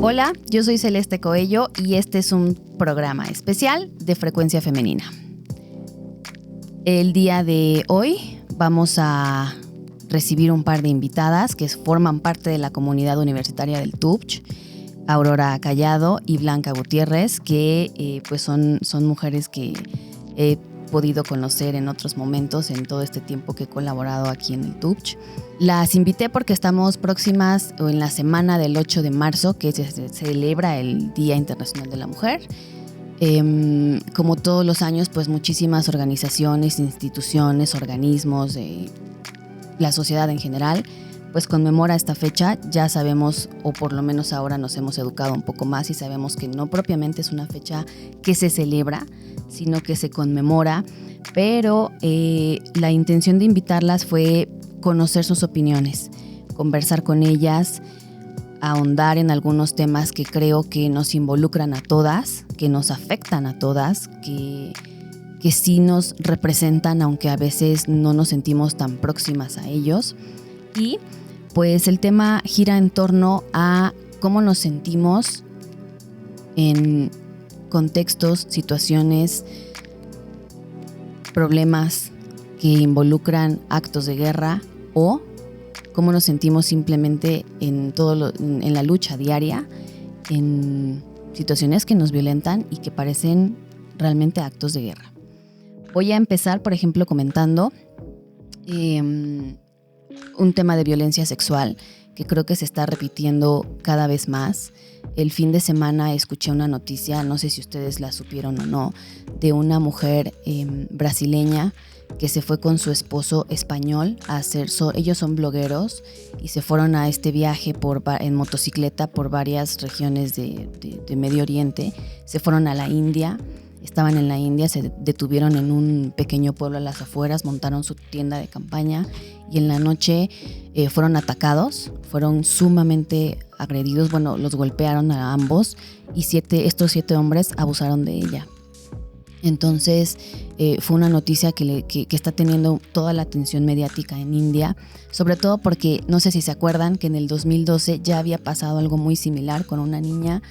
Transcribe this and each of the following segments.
Hola, yo soy Celeste Coello y este es un programa especial de Frecuencia Femenina. El día de hoy vamos a recibir un par de invitadas que forman parte de la comunidad universitaria del TUBCH, Aurora Callado y Blanca Gutiérrez, que pues son mujeres que he podido conocer en otros momentos en todo este tiempo que he colaborado aquí en el TUBCH. Las invité porque estamos próximas en la semana del 8 de marzo, que se celebra el Día Internacional de la Mujer. Como todos los años, pues muchísimas organizaciones, instituciones, organismos, la sociedad en general, pues conmemora esta fecha. Ya sabemos, o por lo menos ahora nos hemos educado un poco más y sabemos que no propiamente es una fecha que se celebra, sino que se conmemora, pero la intención de invitarlas fue conocer sus opiniones, conversar con ellas, ahondar en algunos temas que creo que nos involucran a todas, que nos afectan a todas, que sí nos representan, aunque a veces no nos sentimos tan próximas a ellos. Y pues el tema gira en torno a cómo nos sentimos en contextos, situaciones, problemas que involucran actos de guerra, o cómo nos sentimos simplemente en la lucha diaria, en situaciones que nos violentan y que parecen realmente actos de guerra. Voy a empezar, por ejemplo, comentando un tema de violencia sexual que creo que se está repitiendo cada vez más. El fin de semana escuché una noticia, no sé si ustedes la supieron o no, de una mujer brasileña que se fue con su esposo español a hacer, ellos son blogueros y se fueron a este viaje en motocicleta por varias regiones de Medio Oriente. Se fueron a la India, estaban en la India, se detuvieron en un pequeño pueblo a las afueras, montaron su tienda de campaña y en la noche fueron atacados, fueron sumamente agredidos, bueno, los golpearon a ambos y estos 7 hombres abusaron de ella. Entonces fue una noticia que está teniendo toda la atención mediática en India, sobre todo porque no sé si se acuerdan que en el 2012 ya había pasado algo muy similar con una niña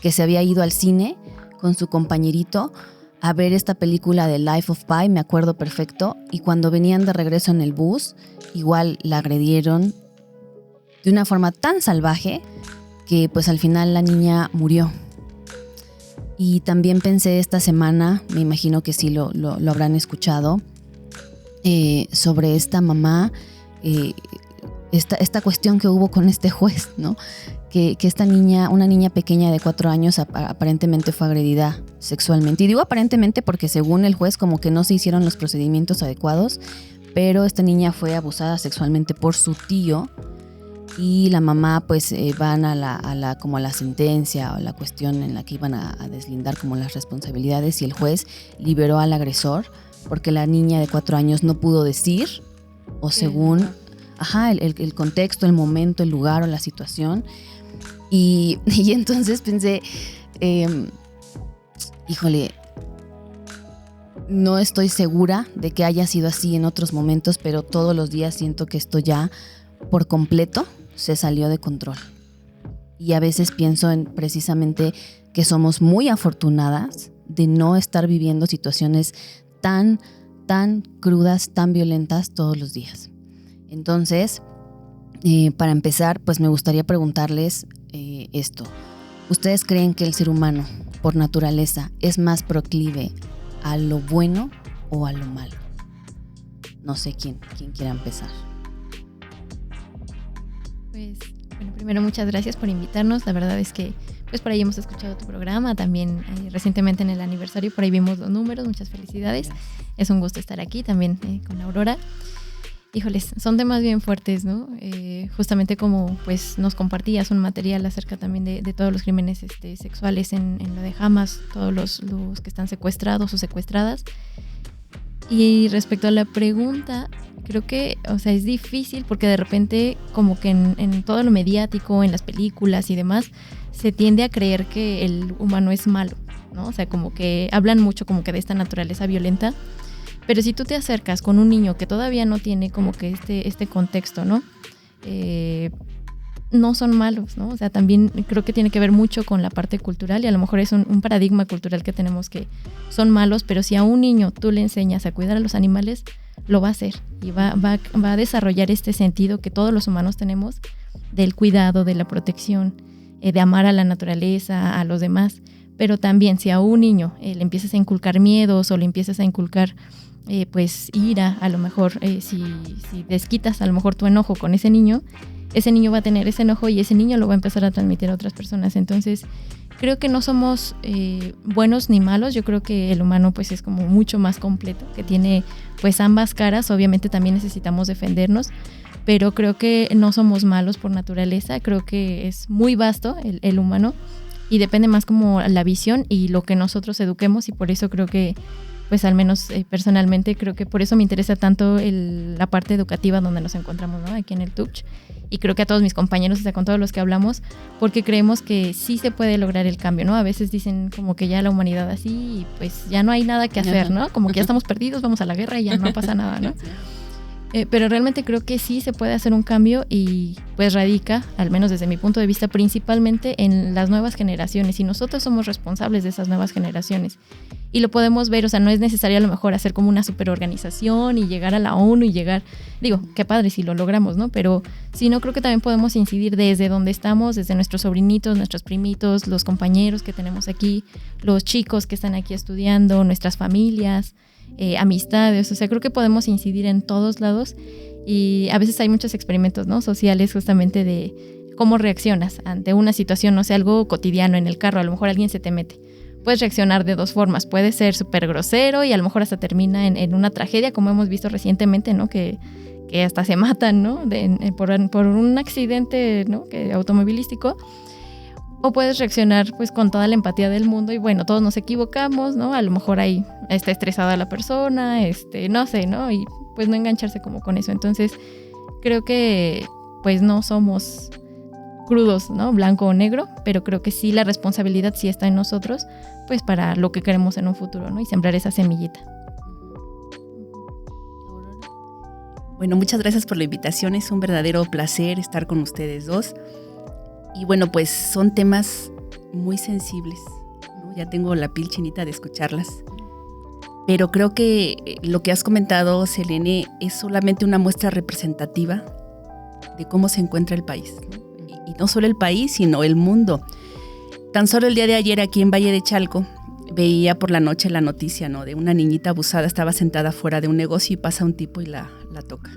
que se había ido al cine con su compañerito a ver esta película de Life of Pi, me acuerdo perfecto, y cuando venían de regreso en el bus, igual la agredieron de una forma tan salvaje que pues al final la niña murió. Y también pensé esta semana, me imagino que sí lo habrán escuchado, sobre esta mamá, esta cuestión que hubo con este juez, ¿no? Que esta niña, una niña pequeña de 4 años, aparentemente fue agredida sexualmente. Y digo aparentemente porque según el juez como que no se hicieron los procedimientos adecuados, pero esta niña fue abusada sexualmente por su tío. Y la mamá pues van a la sentencia o la cuestión en la que iban a deslindar como las responsabilidades, y el juez liberó al agresor porque la niña de 4 años no pudo decir, o según el contexto, el momento, el lugar o la situación. Y entonces pensé, híjole, no estoy segura de que haya sido así en otros momentos, pero todos los días siento que esto ya por completo se salió de control. Y a veces pienso en precisamente que somos muy afortunadas de no estar viviendo situaciones tan crudas, tan violentas todos los días. Entonces, para empezar, pues me gustaría preguntarles esto. ¿Ustedes creen que el ser humano, por naturaleza, es más proclive a lo bueno o a lo malo? No sé quién quiera empezar. Pues, bueno, primero muchas gracias por invitarnos. La verdad es que pues por ahí hemos escuchado tu programa, también recientemente en el aniversario, por ahí vimos los números, muchas felicidades. Es un gusto estar aquí también con Aurora. Híjoles, son temas bien fuertes, ¿no? Justamente como pues nos compartías un material acerca también de todos los crímenes sexuales en lo de Hamas, todos los que están secuestrados o secuestradas. Y respecto a la pregunta, creo que, o sea, es difícil porque de repente como que en todo lo mediático, en las películas y demás, se tiende a creer que el humano es malo, ¿no? O sea, como que hablan mucho como que de esta naturaleza violenta. Pero si tú te acercas con un niño que todavía no tiene como que este contexto, ¿no? no son malos, ¿no? O sea, también creo que tiene que ver mucho con la parte cultural y a lo mejor es un paradigma cultural que tenemos que son malos, pero si a un niño tú le enseñas a cuidar a los animales, lo va a hacer y va a desarrollar este sentido que todos los humanos tenemos del cuidado, de la protección, de amar a la naturaleza, a los demás. Pero también si a un niño le empiezas a inculcar miedos o le empiezas a inculcar pues ira, a lo mejor si desquitas a lo mejor tu enojo con ese niño va a tener ese enojo y ese niño lo va a empezar a transmitir a otras personas. Entonces creo que no somos buenos ni malos. Yo creo que el humano pues es como mucho más completo, que tiene pues ambas caras. Obviamente también necesitamos defendernos, pero creo que no somos malos por naturaleza. Creo que es muy vasto el humano y depende más como la visión y lo que nosotros eduquemos, y por eso creo que pues al menos personalmente creo que por eso me interesa tanto la parte educativa donde nos encontramos, ¿no? Aquí en el TUCH, y creo que a todos mis compañeros, o sea, con todos los que hablamos, porque creemos que sí se puede lograr el cambio, ¿no? A veces dicen como que ya la humanidad así y pues ya no hay nada que hacer, ¿no? Como que ya estamos perdidos, vamos a la guerra y ya no pasa nada, ¿no? Pero realmente creo que sí se puede hacer un cambio y pues radica, al menos desde mi punto de vista, principalmente en las nuevas generaciones, y nosotros somos responsables de esas nuevas generaciones y lo podemos ver. O sea, no es necesario a lo mejor hacer como una superorganización y llegar a la ONU y llegar, digo, qué padre si lo logramos, ¿no? Pero si no, creo que también podemos incidir desde donde estamos, desde nuestros sobrinitos, nuestros primitos, los compañeros que tenemos aquí, los chicos que están aquí estudiando, nuestras familias, amistades. O sea, creo que podemos incidir en todos lados, y a veces hay muchos experimentos, ¿no? Sociales, justamente de cómo reaccionas ante una situación, no sé, algo cotidiano en el carro, a lo mejor alguien se te mete. Puedes reaccionar de dos formas, puede ser súper grosero y a lo mejor hasta termina en una tragedia, como hemos visto recientemente, ¿no? Que hasta se matan, ¿no? Por un accidente, ¿no? Automovilístico. O puedes reaccionar pues con toda la empatía del mundo y bueno, todos nos equivocamos, ¿no? A lo mejor ahí está estresada la persona, no sé, ¿no? Y pues no engancharse como con eso. Entonces creo que pues no somos crudos, ¿no? Blanco o negro, pero creo que sí la responsabilidad sí está en nosotros, pues para lo que queremos en un futuro, ¿no? Y sembrar esa semillita. Bueno, muchas gracias por la invitación. Es un verdadero placer estar con ustedes dos. Y bueno, pues son temas muy sensibles, ¿no? Ya tengo la piel chinita de escucharlas. Pero creo que lo que has comentado, Selene, es solamente una muestra representativa de cómo se encuentra el país, ¿no? Y no solo el país, sino el mundo. Tan solo el día de ayer aquí en Valle de Chalco veía por la noche la noticia, ¿no? De una niñita abusada, estaba sentada fuera de un negocio y pasa un tipo y la toca.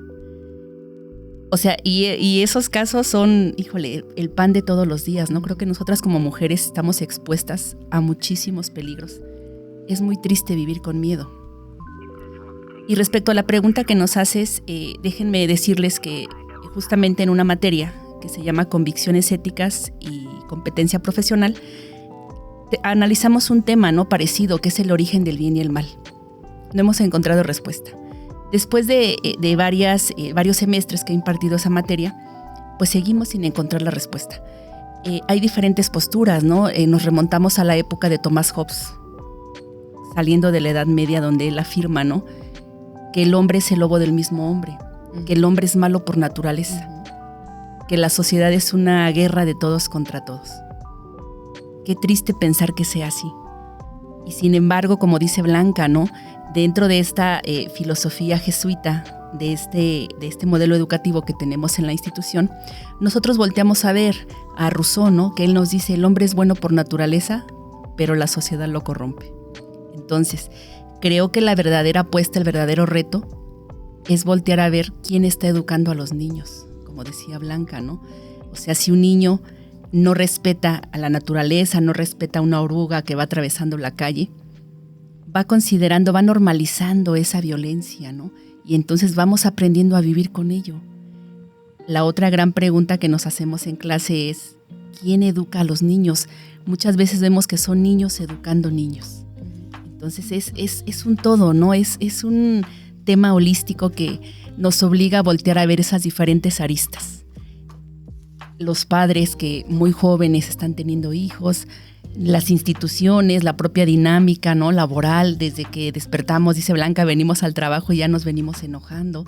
O sea, y esos casos son, híjole, el pan de todos los días, ¿no? Creo que nosotras como mujeres estamos expuestas a muchísimos peligros. Es muy triste vivir con miedo. Y respecto a la pregunta que nos haces, déjenme decirles que justamente en una materia que se llama Convicciones Éticas y Competencia Profesional, analizamos un tema, ¿no? Parecido, que es el origen del bien y el mal. No hemos encontrado respuesta. Después de varios semestres que he impartido esa materia, pues seguimos sin encontrar la respuesta. Hay diferentes posturas, ¿no? Nos remontamos a la época de Thomas Hobbes, saliendo de la Edad Media, donde él afirma, ¿no? Que el hombre es el lobo del mismo hombre, que el hombre es malo por naturaleza, que la sociedad es una guerra de todos contra todos. Qué triste pensar que sea así. Y sin embargo, como dice Blanca, ¿no? Dentro de esta filosofía jesuita, de este modelo educativo que tenemos en la institución, nosotros volteamos a ver a Rousseau, ¿no? Que él nos dice, el hombre es bueno por naturaleza, pero la sociedad lo corrompe. Entonces, creo que la verdadera apuesta, el verdadero reto, es voltear a ver quién está educando a los niños, como decía Blanca, ¿no? O sea, si un niño no respeta a la naturaleza, no respeta a una oruga que va atravesando la calle, va considerando, va normalizando esa violencia, ¿no? Y entonces vamos aprendiendo a vivir con ello. La otra gran pregunta que nos hacemos en clase es, ¿quién educa a los niños? Muchas veces vemos que son niños educando niños. Entonces es un todo, ¿no? Es un tema holístico que nos obliga a voltear a ver esas diferentes aristas. Los padres que muy jóvenes están teniendo hijos, las instituciones, la propia dinámica, ¿no? Laboral, desde que despertamos, dice Blanca, venimos al trabajo y ya nos venimos enojando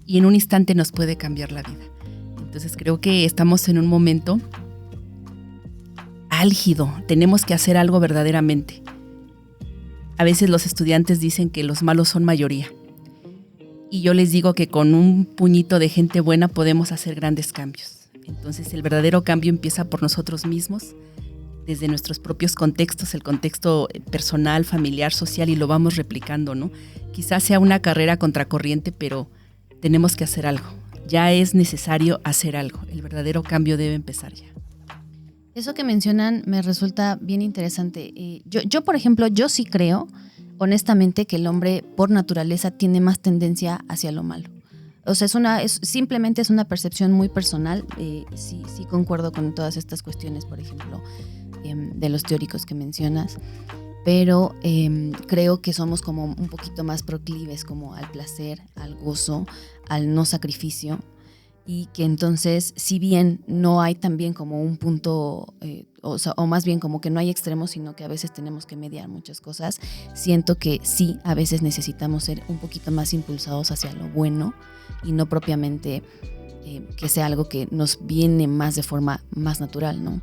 y en un instante nos puede cambiar la vida. Entonces creo que estamos en un momento álgido, tenemos que hacer algo verdaderamente. A veces los estudiantes dicen que los malos son mayoría. Y yo les digo que con un puñito de gente buena podemos hacer grandes cambios. Entonces el verdadero cambio empieza por nosotros mismos, desde nuestros propios contextos, el contexto personal, familiar, social, y lo vamos replicando, ¿no? Quizás sea una carrera contracorriente, pero tenemos que hacer algo. Ya es necesario hacer algo. El verdadero cambio debe empezar ya. Eso que mencionan me resulta bien interesante. Yo, por ejemplo, yo sí creo, honestamente, que el hombre por naturaleza tiene más tendencia hacia lo malo. O sea, simplemente es una percepción muy personal. Sí concuerdo con todas estas cuestiones, por ejemplo, de los teóricos que mencionas, pero creo que somos como un poquito más proclives como al placer, al gozo, al no sacrificio, y que entonces, si bien no hay también como un punto, o más bien como que no hay extremos, sino que a veces tenemos que mediar muchas cosas, siento que sí, a veces necesitamos ser un poquito más impulsados hacia lo bueno y no propiamente que sea algo que nos viene más de forma más natural, ¿no?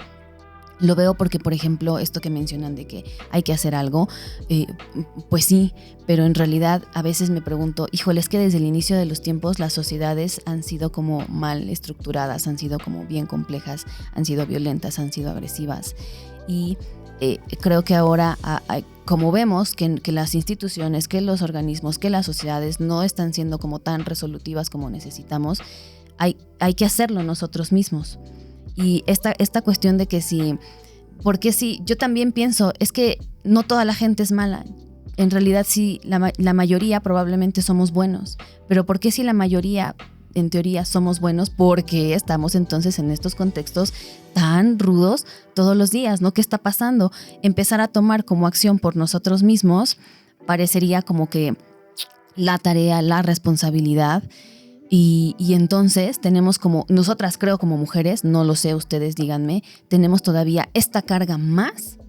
Lo veo porque, por ejemplo, esto que mencionan de que hay que hacer algo, pues sí, pero en realidad a veces me pregunto, híjole, es que desde el inicio de los tiempos las sociedades han sido como mal estructuradas, han sido como bien complejas, han sido violentas, han sido agresivas, y creo que ahora, como vemos que las instituciones, que los organismos, que las sociedades no están siendo como tan resolutivas como necesitamos, hay que hacerlo nosotros mismos. Y esta cuestión de que sí, porque sí, yo también pienso, es que no toda la gente es mala. En realidad sí, la mayoría probablemente somos buenos. Pero ¿por qué si la mayoría, en teoría, somos buenos? Porque estamos entonces en estos contextos tan rudos todos los días, ¿no? ¿Qué está pasando? Empezar a tomar como acción por nosotros mismos parecería como que la tarea, la responsabilidad. Y entonces tenemos como, nosotras creo como mujeres, no lo sé, ustedes díganme, tenemos todavía esta carga más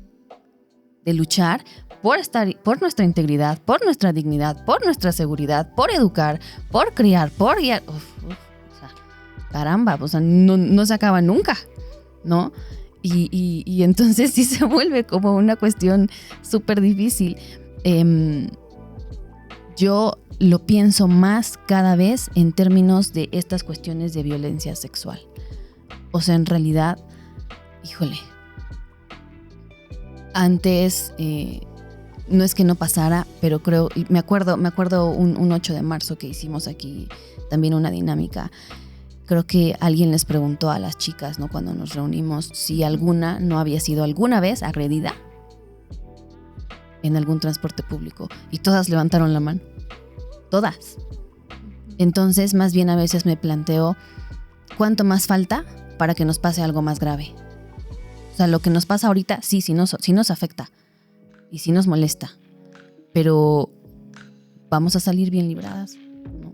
de luchar por nuestra integridad, por nuestra dignidad, por nuestra seguridad, por educar, por criar, por guiar. O sea, caramba, o sea, no se acaba nunca, ¿no? Y entonces sí se vuelve como una cuestión súper difícil. Yo lo pienso más cada vez en términos de estas cuestiones de violencia sexual. O sea, en realidad, híjole, antes no es que no pasara, pero creo, me acuerdo un 8 de marzo que hicimos aquí también una dinámica. Creo que alguien les preguntó a las chicas, ¿no? Cuando nos reunimos, si alguna no había sido alguna vez agredida en algún transporte público, y todas levantaron la mano. Todas. Entonces, más bien a veces me planteo cuánto más falta para que nos pase algo más grave. O sea, lo que nos pasa ahorita, sí nos afecta y sí nos molesta, pero vamos a salir bien libradas, ¿no?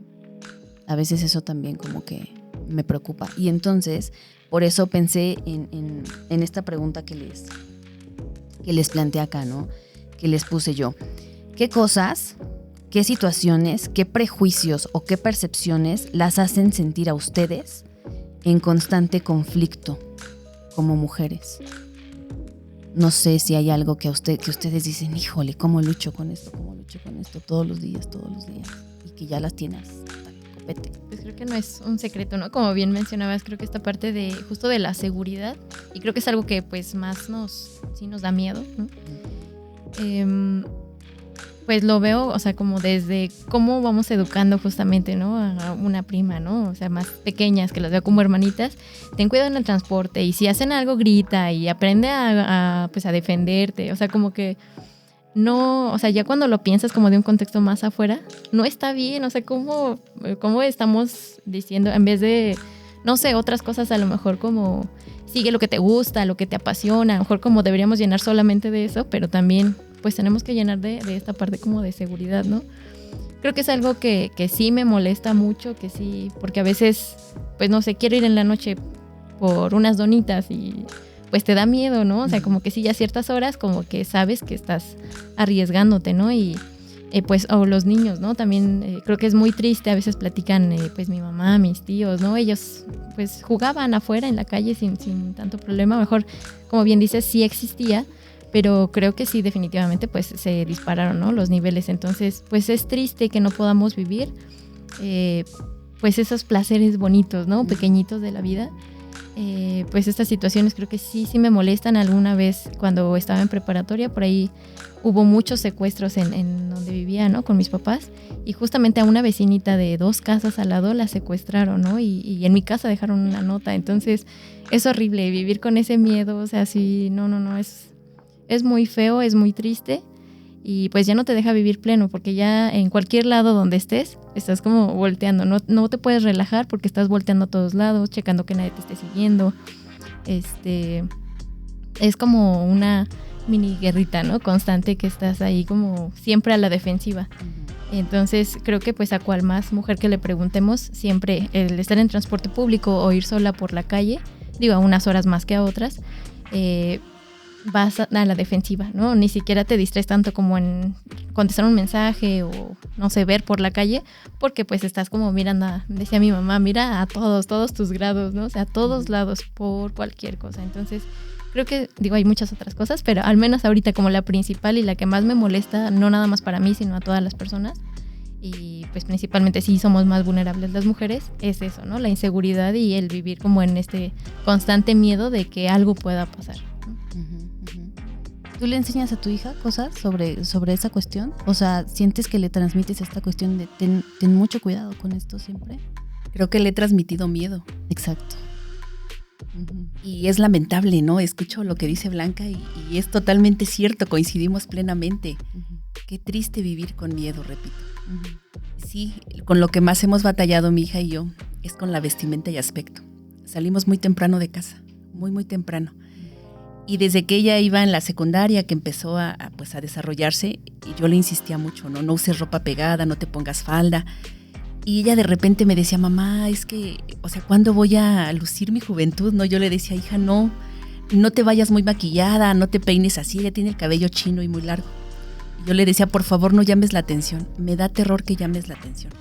A veces eso también como que me preocupa. Y entonces, por eso pensé en esta pregunta que les planteé acá, ¿no? Que les puse yo. ¿Qué cosas, qué situaciones, qué prejuicios o qué percepciones las hacen sentir a ustedes en constante conflicto como mujeres? No sé si hay algo que ustedes dicen, híjole, ¿cómo lucho con esto todos los días, y que ya las tienes hasta el copete? Pues creo que no es un secreto, ¿no? Como bien mencionabas, creo que esta parte de justo de la seguridad, y creo que es algo que pues más nos da miedo, ¿no? Pues lo veo, o sea, como desde cómo vamos educando justamente, ¿no? A una prima, ¿no? O sea, más pequeñas, que las veo como hermanitas. Ten cuidado en el transporte, y si hacen algo, grita y aprende a defenderte. O sea, como que no, o sea, ya cuando lo piensas como de un contexto más afuera, no está bien. O sea, cómo estamos diciendo, en vez de, no sé, otras cosas a lo mejor como sigue lo que te gusta, lo que te apasiona, a lo mejor como deberíamos llenar solamente de eso, pero también pues tenemos que llenar de esta parte como de seguridad, ¿no? Creo que es algo que sí me molesta mucho, que sí, porque a veces, pues no sé, quiero ir en la noche por unas donitas y pues te da miedo, ¿no? O sea, como que sí, ya a ciertas horas como que sabes que estás arriesgándote, ¿no? Y pues, o los niños, ¿no? También creo que es muy triste, a veces platican, pues, mi mamá, mis tíos, ¿no? Ellos, pues, jugaban afuera en la calle sin tanto problema. Mejor, como bien dices, sí existía, pero creo que sí, definitivamente, pues, se dispararon, ¿no? Los niveles. Entonces, pues, es triste que no podamos vivir, pues, esos placeres bonitos, ¿no? Pequeñitos de la vida. Pues, estas situaciones creo que sí me molestan. Alguna vez, cuando estaba en preparatoria, por ahí hubo muchos secuestros en donde vivía, ¿no? Con mis papás, y justamente a una vecinita de 2 casas al lado la secuestraron, ¿no? Y en mi casa dejaron una nota. Entonces es horrible vivir con ese miedo, o sea, sí, no, es muy feo, es muy triste, y pues ya no te deja vivir pleno, porque ya en cualquier lado donde estés, estás como volteando, no te puedes relajar porque estás volteando a todos lados, checando que nadie te esté siguiendo. Es como una mini guerrita, ¿no? Constante, que estás ahí como siempre a la defensiva. Entonces creo que pues a cual más mujer que le preguntemos, siempre el estar en transporte público o ir sola por la calle, digo, a unas horas más que a otras, vas a la defensiva, ¿no? Ni siquiera te distraes tanto como en contestar un mensaje o, no sé, ver por la calle, porque pues estás como mirando, decía mi mamá, mira a todos tus grados, ¿no? O sea, a todos lados por cualquier cosa. Entonces creo que, digo, hay muchas otras cosas, pero al menos ahorita como la principal y la que más me molesta, no nada más para mí, sino a todas las personas, y pues principalmente sí somos más vulnerables las mujeres, es eso, ¿no? La inseguridad y el vivir como en este constante miedo de que algo pueda pasar, ¿no? ¿Tú le enseñas a tu hija cosas sobre esa cuestión? O sea, ¿sientes que le transmites esta cuestión de ten mucho cuidado con esto siempre? Creo que le he transmitido miedo. Exacto. Y es lamentable, ¿no? Escucho lo que dice Blanca y es totalmente cierto, coincidimos plenamente. Qué triste vivir con miedo, repito. Sí, con lo que más hemos batallado mi hija y yo es con la vestimenta y aspecto. Salimos muy temprano de casa, muy temprano. Y desde que ella iba en la secundaria, que empezó a desarrollarse, yo le insistía mucho, ¿no? No uses ropa pegada, no te pongas falda. Y ella de repente me decía, mamá, es que, o sea, ¿cuándo voy a lucir mi juventud? No, yo le decía, hija, no te vayas muy maquillada, no te peines así, ella tiene el cabello chino y muy largo. Y yo le decía, por favor, no llames la atención, me da terror que llames la atención.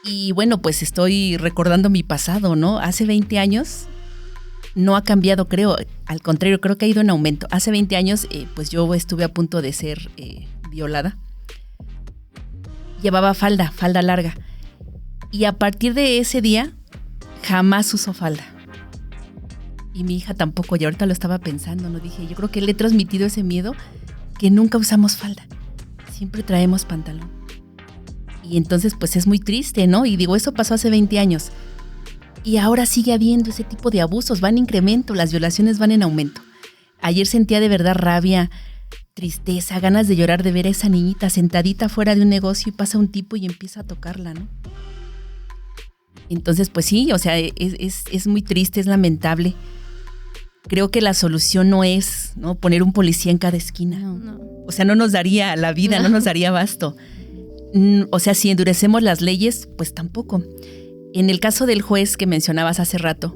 Y bueno, pues estoy recordando mi pasado, ¿no? Hace 20 años no ha cambiado, creo, al contrario, creo que ha ido en aumento. Hace 20 años, pues yo estuve a punto de ser violada. Llevaba falda larga. Y a partir de ese día, jamás usó falda. Y mi hija tampoco, y ahorita lo estaba pensando, ¿no? Dije, yo creo que le he transmitido ese miedo, que nunca usamos falda. Siempre traemos pantalón. Y entonces, pues es muy triste, ¿no? Y digo, eso pasó hace 20 años. Y ahora sigue habiendo ese tipo de abusos, van en incremento, las violaciones van en aumento. Ayer sentía de verdad rabia, tristeza, ganas de llorar de ver a esa niñita sentadita fuera de un negocio y pasa un tipo y empieza a tocarla, ¿no? Entonces, pues sí, o sea, es muy triste, es lamentable. Creo que la solución no es, ¿no?, poner un policía en cada esquina. No. O sea, no nos daría la vida, no nos daría abasto. O sea, si endurecemos las leyes, pues tampoco. En el caso del juez que mencionabas hace rato,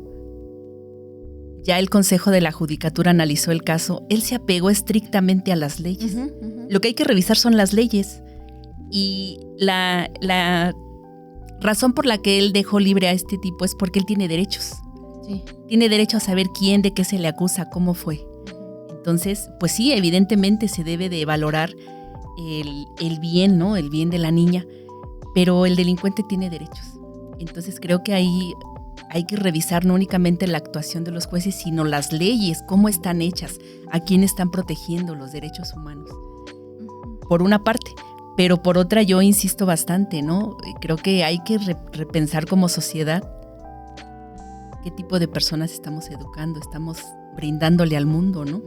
ya el Consejo de la Judicatura analizó el caso, él se apegó estrictamente a las leyes. Lo que hay que revisar son las leyes. Y la razón por la que él dejó libre a este tipo es porque él tiene derechos. Sí. Tiene derecho a saber quién, de qué se le acusa, cómo fue. Entonces, pues sí, evidentemente se debe de valorar el bien, ¿no? El bien de la niña, pero el delincuente tiene derechos. Entonces creo que ahí hay que revisar no únicamente la actuación de los jueces, sino las leyes, cómo están hechas, a quién están protegiendo los derechos humanos. Por una parte, pero por otra yo insisto bastante, ¿no? Creo que hay que repensar como sociedad qué tipo de personas estamos educando, estamos brindándole al mundo, ¿no?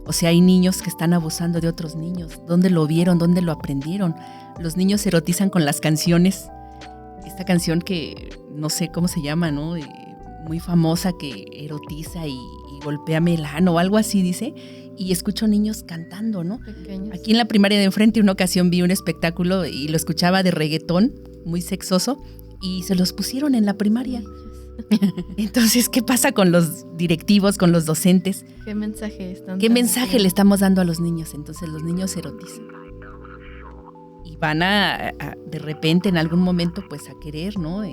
O sea, hay niños que están abusando de otros niños. ¿Dónde lo vieron? ¿Dónde lo aprendieron? Los niños se erotizan con las canciones. Esta canción que no sé cómo se llama, ¿no? Muy famosa, que erotiza y golpéame el ano o algo así, dice. Y escucho niños cantando, ¿no? Pequeños. Aquí en la primaria de enfrente una ocasión vi un espectáculo y lo escuchaba de reggaetón, muy sexoso, y se los pusieron en la primaria. Entonces, ¿qué pasa con los directivos, con los docentes? ¿Qué mensaje están? ¿Qué mensaje le estamos dando a los niños? Entonces los niños se erotizan. Y van a de repente en algún momento pues a querer, ¿no?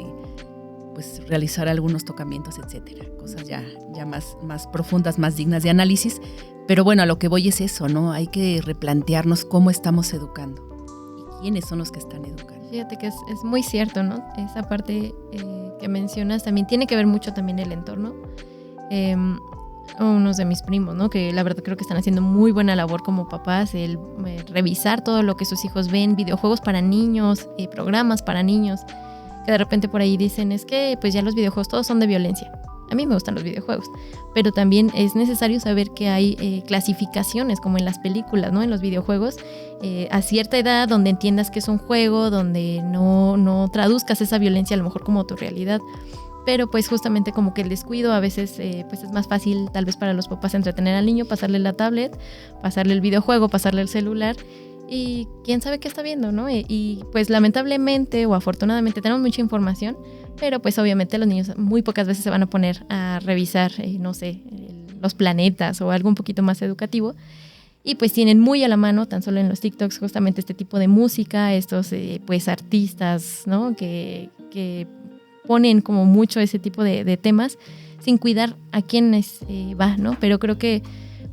Pues realizar algunos tocamientos, etcétera, cosas ya más profundas, más dignas de análisis. Pero bueno, a lo que voy es eso, ¿no? Hay que replantearnos cómo estamos educando y quiénes son los que están educando. Fíjate que es muy cierto, ¿no? Esa parte que mencionas también tiene que ver mucho también el entorno. Unos de mis primos, ¿no? Que la verdad creo que están haciendo muy buena labor como papás, el revisar todo lo que sus hijos ven, videojuegos para niños, programas para niños, que de repente por ahí dicen, es que pues ya los videojuegos todos son de violencia. A mí me gustan los videojuegos, pero también es necesario saber que hay clasificaciones como en las películas, ¿no? En los videojuegos, a cierta edad donde entiendas que es un juego, donde no traduzcas esa violencia a lo mejor como tu realidad. Pero pues justamente como que el descuido a veces pues es más fácil tal vez para los papás entretener al niño, pasarle la tablet, pasarle el videojuego, pasarle el celular y quién sabe qué está viendo, ¿no? Y pues lamentablemente o afortunadamente tenemos mucha información, pero pues obviamente los niños muy pocas veces se van a poner a revisar, no sé, los planetas o algo un poquito más educativo. Y pues tienen muy a la mano, tan solo en los TikToks, justamente este tipo de música, estos pues artistas, ¿no? Que ponen como mucho ese tipo de temas sin cuidar a quienes va, ¿no? Pero creo que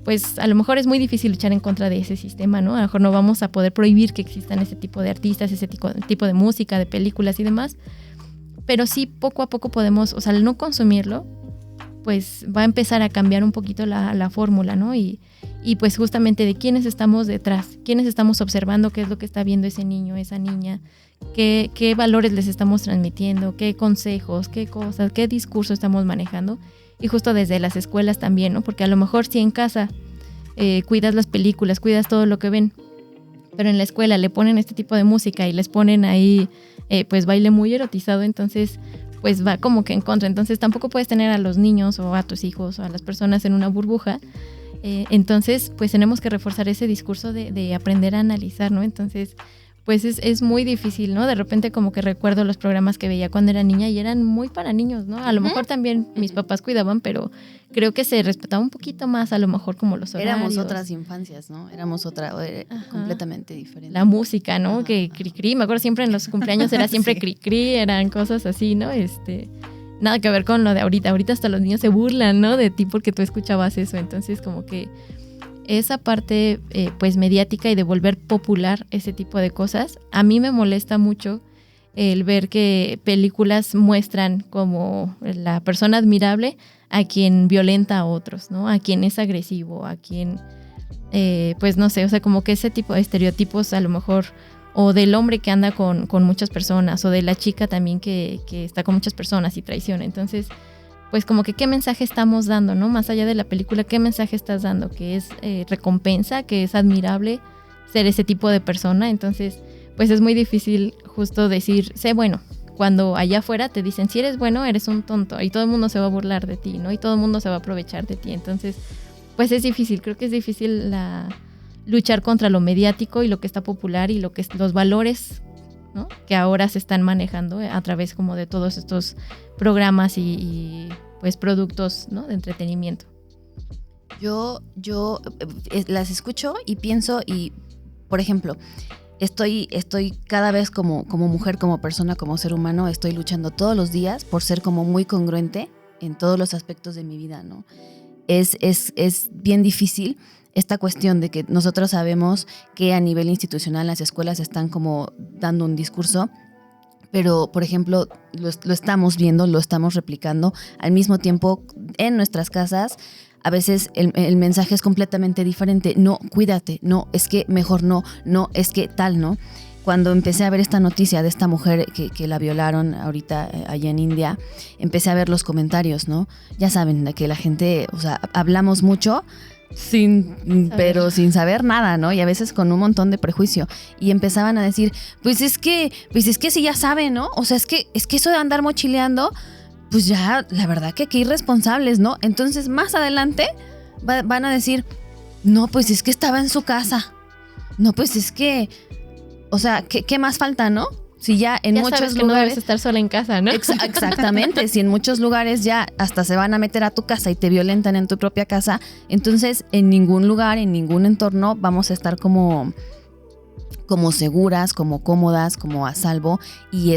pues a lo mejor es muy difícil luchar en contra de ese sistema, ¿no? A lo mejor no vamos a poder prohibir que existan ese tipo de artistas, ese tipo de música, de películas y demás, pero sí poco a poco podemos, o sea, al no consumirlo, pues va a empezar a cambiar un poquito la fórmula, ¿no? Y pues justamente de quiénes estamos detrás, quiénes estamos observando, qué es lo que está viendo ese niño, esa niña, qué valores les estamos transmitiendo, qué consejos, qué cosas, qué discurso estamos manejando. Y justo desde las escuelas también, ¿no? Porque a lo mejor si en casa cuidas las películas, cuidas todo lo que ven, pero en la escuela le ponen este tipo de música y les ponen ahí pues baile muy erotizado, entonces pues va como que en contra. Entonces tampoco puedes tener a los niños o a tus hijos o a las personas en una burbuja. Entonces pues tenemos que reforzar ese discurso de aprender a analizar, ¿no? Entonces pues es muy difícil, ¿no? De repente como que recuerdo los programas que veía cuando era niña y eran muy para niños, ¿no? A lo mejor también mis papás cuidaban, pero creo que se respetaba un poquito más a lo mejor como los horarios. Éramos otras infancias, ¿no? Éramos otra, completamente diferente. La música, ¿no? Ajá. Que cri-cri, me acuerdo siempre en los cumpleaños era siempre sí. Cri-cri, eran cosas así, ¿no? Nada que ver con lo de ahorita. Ahorita hasta los niños se burlan, ¿no? De ti porque tú escuchabas eso, entonces como que esa parte pues mediática y de volver popular ese tipo de cosas, a mí me molesta mucho el ver que películas muestran como la persona admirable a quien violenta a otros, ¿no? A quien es agresivo, a quien pues no sé, o sea, como que ese tipo de estereotipos a lo mejor, o del hombre que anda con muchas personas, o de la chica también que está con muchas personas y traiciona. Entonces pues como que qué mensaje estamos dando, ¿no? Más allá de la película, ¿qué mensaje estás dando? Que es recompensa, que es admirable ser ese tipo de persona. Entonces, pues es muy difícil justo decir, sé bueno, cuando allá afuera te dicen, si eres bueno, eres un tonto, y todo el mundo se va a burlar de ti, ¿no? Y todo el mundo se va a aprovechar de ti. Entonces, pues es difícil, creo que es difícil luchar contra lo mediático y lo que está popular y lo que los valores, ¿no? Que ahora se están manejando a través como de todos estos programas y pues productos, ¿no? De entretenimiento. Yo las escucho y pienso y, por ejemplo, estoy cada vez como mujer, como persona, como ser humano, estoy luchando todos los días por ser como muy congruente en todos los aspectos de mi vida, ¿no? Es bien difícil esta cuestión de que nosotros sabemos que a nivel institucional las escuelas están como dando un discurso, pero, por ejemplo, lo estamos viendo, lo estamos replicando al mismo tiempo en nuestras casas. A veces el mensaje es completamente diferente. No, cuídate, no, es que mejor no, es que tal, ¿no? Cuando empecé a ver esta noticia de esta mujer que la violaron ahorita allá en India, empecé a ver los comentarios, ¿no? Ya saben, de que la gente, o sea, hablamos mucho, pero sin saber nada, ¿no? Y a veces con un montón de prejuicio. Y empezaban a decir, pues es que sí ya saben, ¿no? O sea, es que eso de andar mochileando, pues ya, la verdad que qué irresponsables, ¿no? Entonces, más adelante van a decir, no, pues es que estaba en su casa. No, pues es que, o sea, ¿qué más falta, no? Si ya en muchos sabes que lugares no debes estar sola en casa, ¿no? Exactamente, si en muchos lugares ya hasta se van a meter a tu casa y te violentan en tu propia casa, entonces en ningún lugar, en ningún entorno vamos a estar como como seguras, como cómodas, como a salvo, y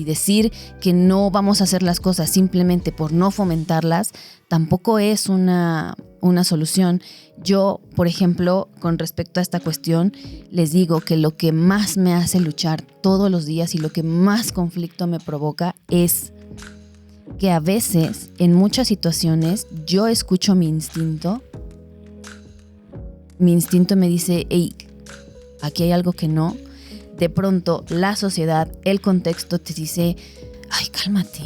decir que no vamos a hacer las cosas simplemente por no fomentarlas, tampoco es una solución. Yo, por ejemplo, con respecto a esta cuestión, les digo que lo que más me hace luchar todos los días y lo que más conflicto me provoca es que a veces, en muchas situaciones, yo escucho mi instinto. Mi instinto me dice, hey, aquí hay algo que no. De pronto, la sociedad, el contexto te dice, ay, cálmate.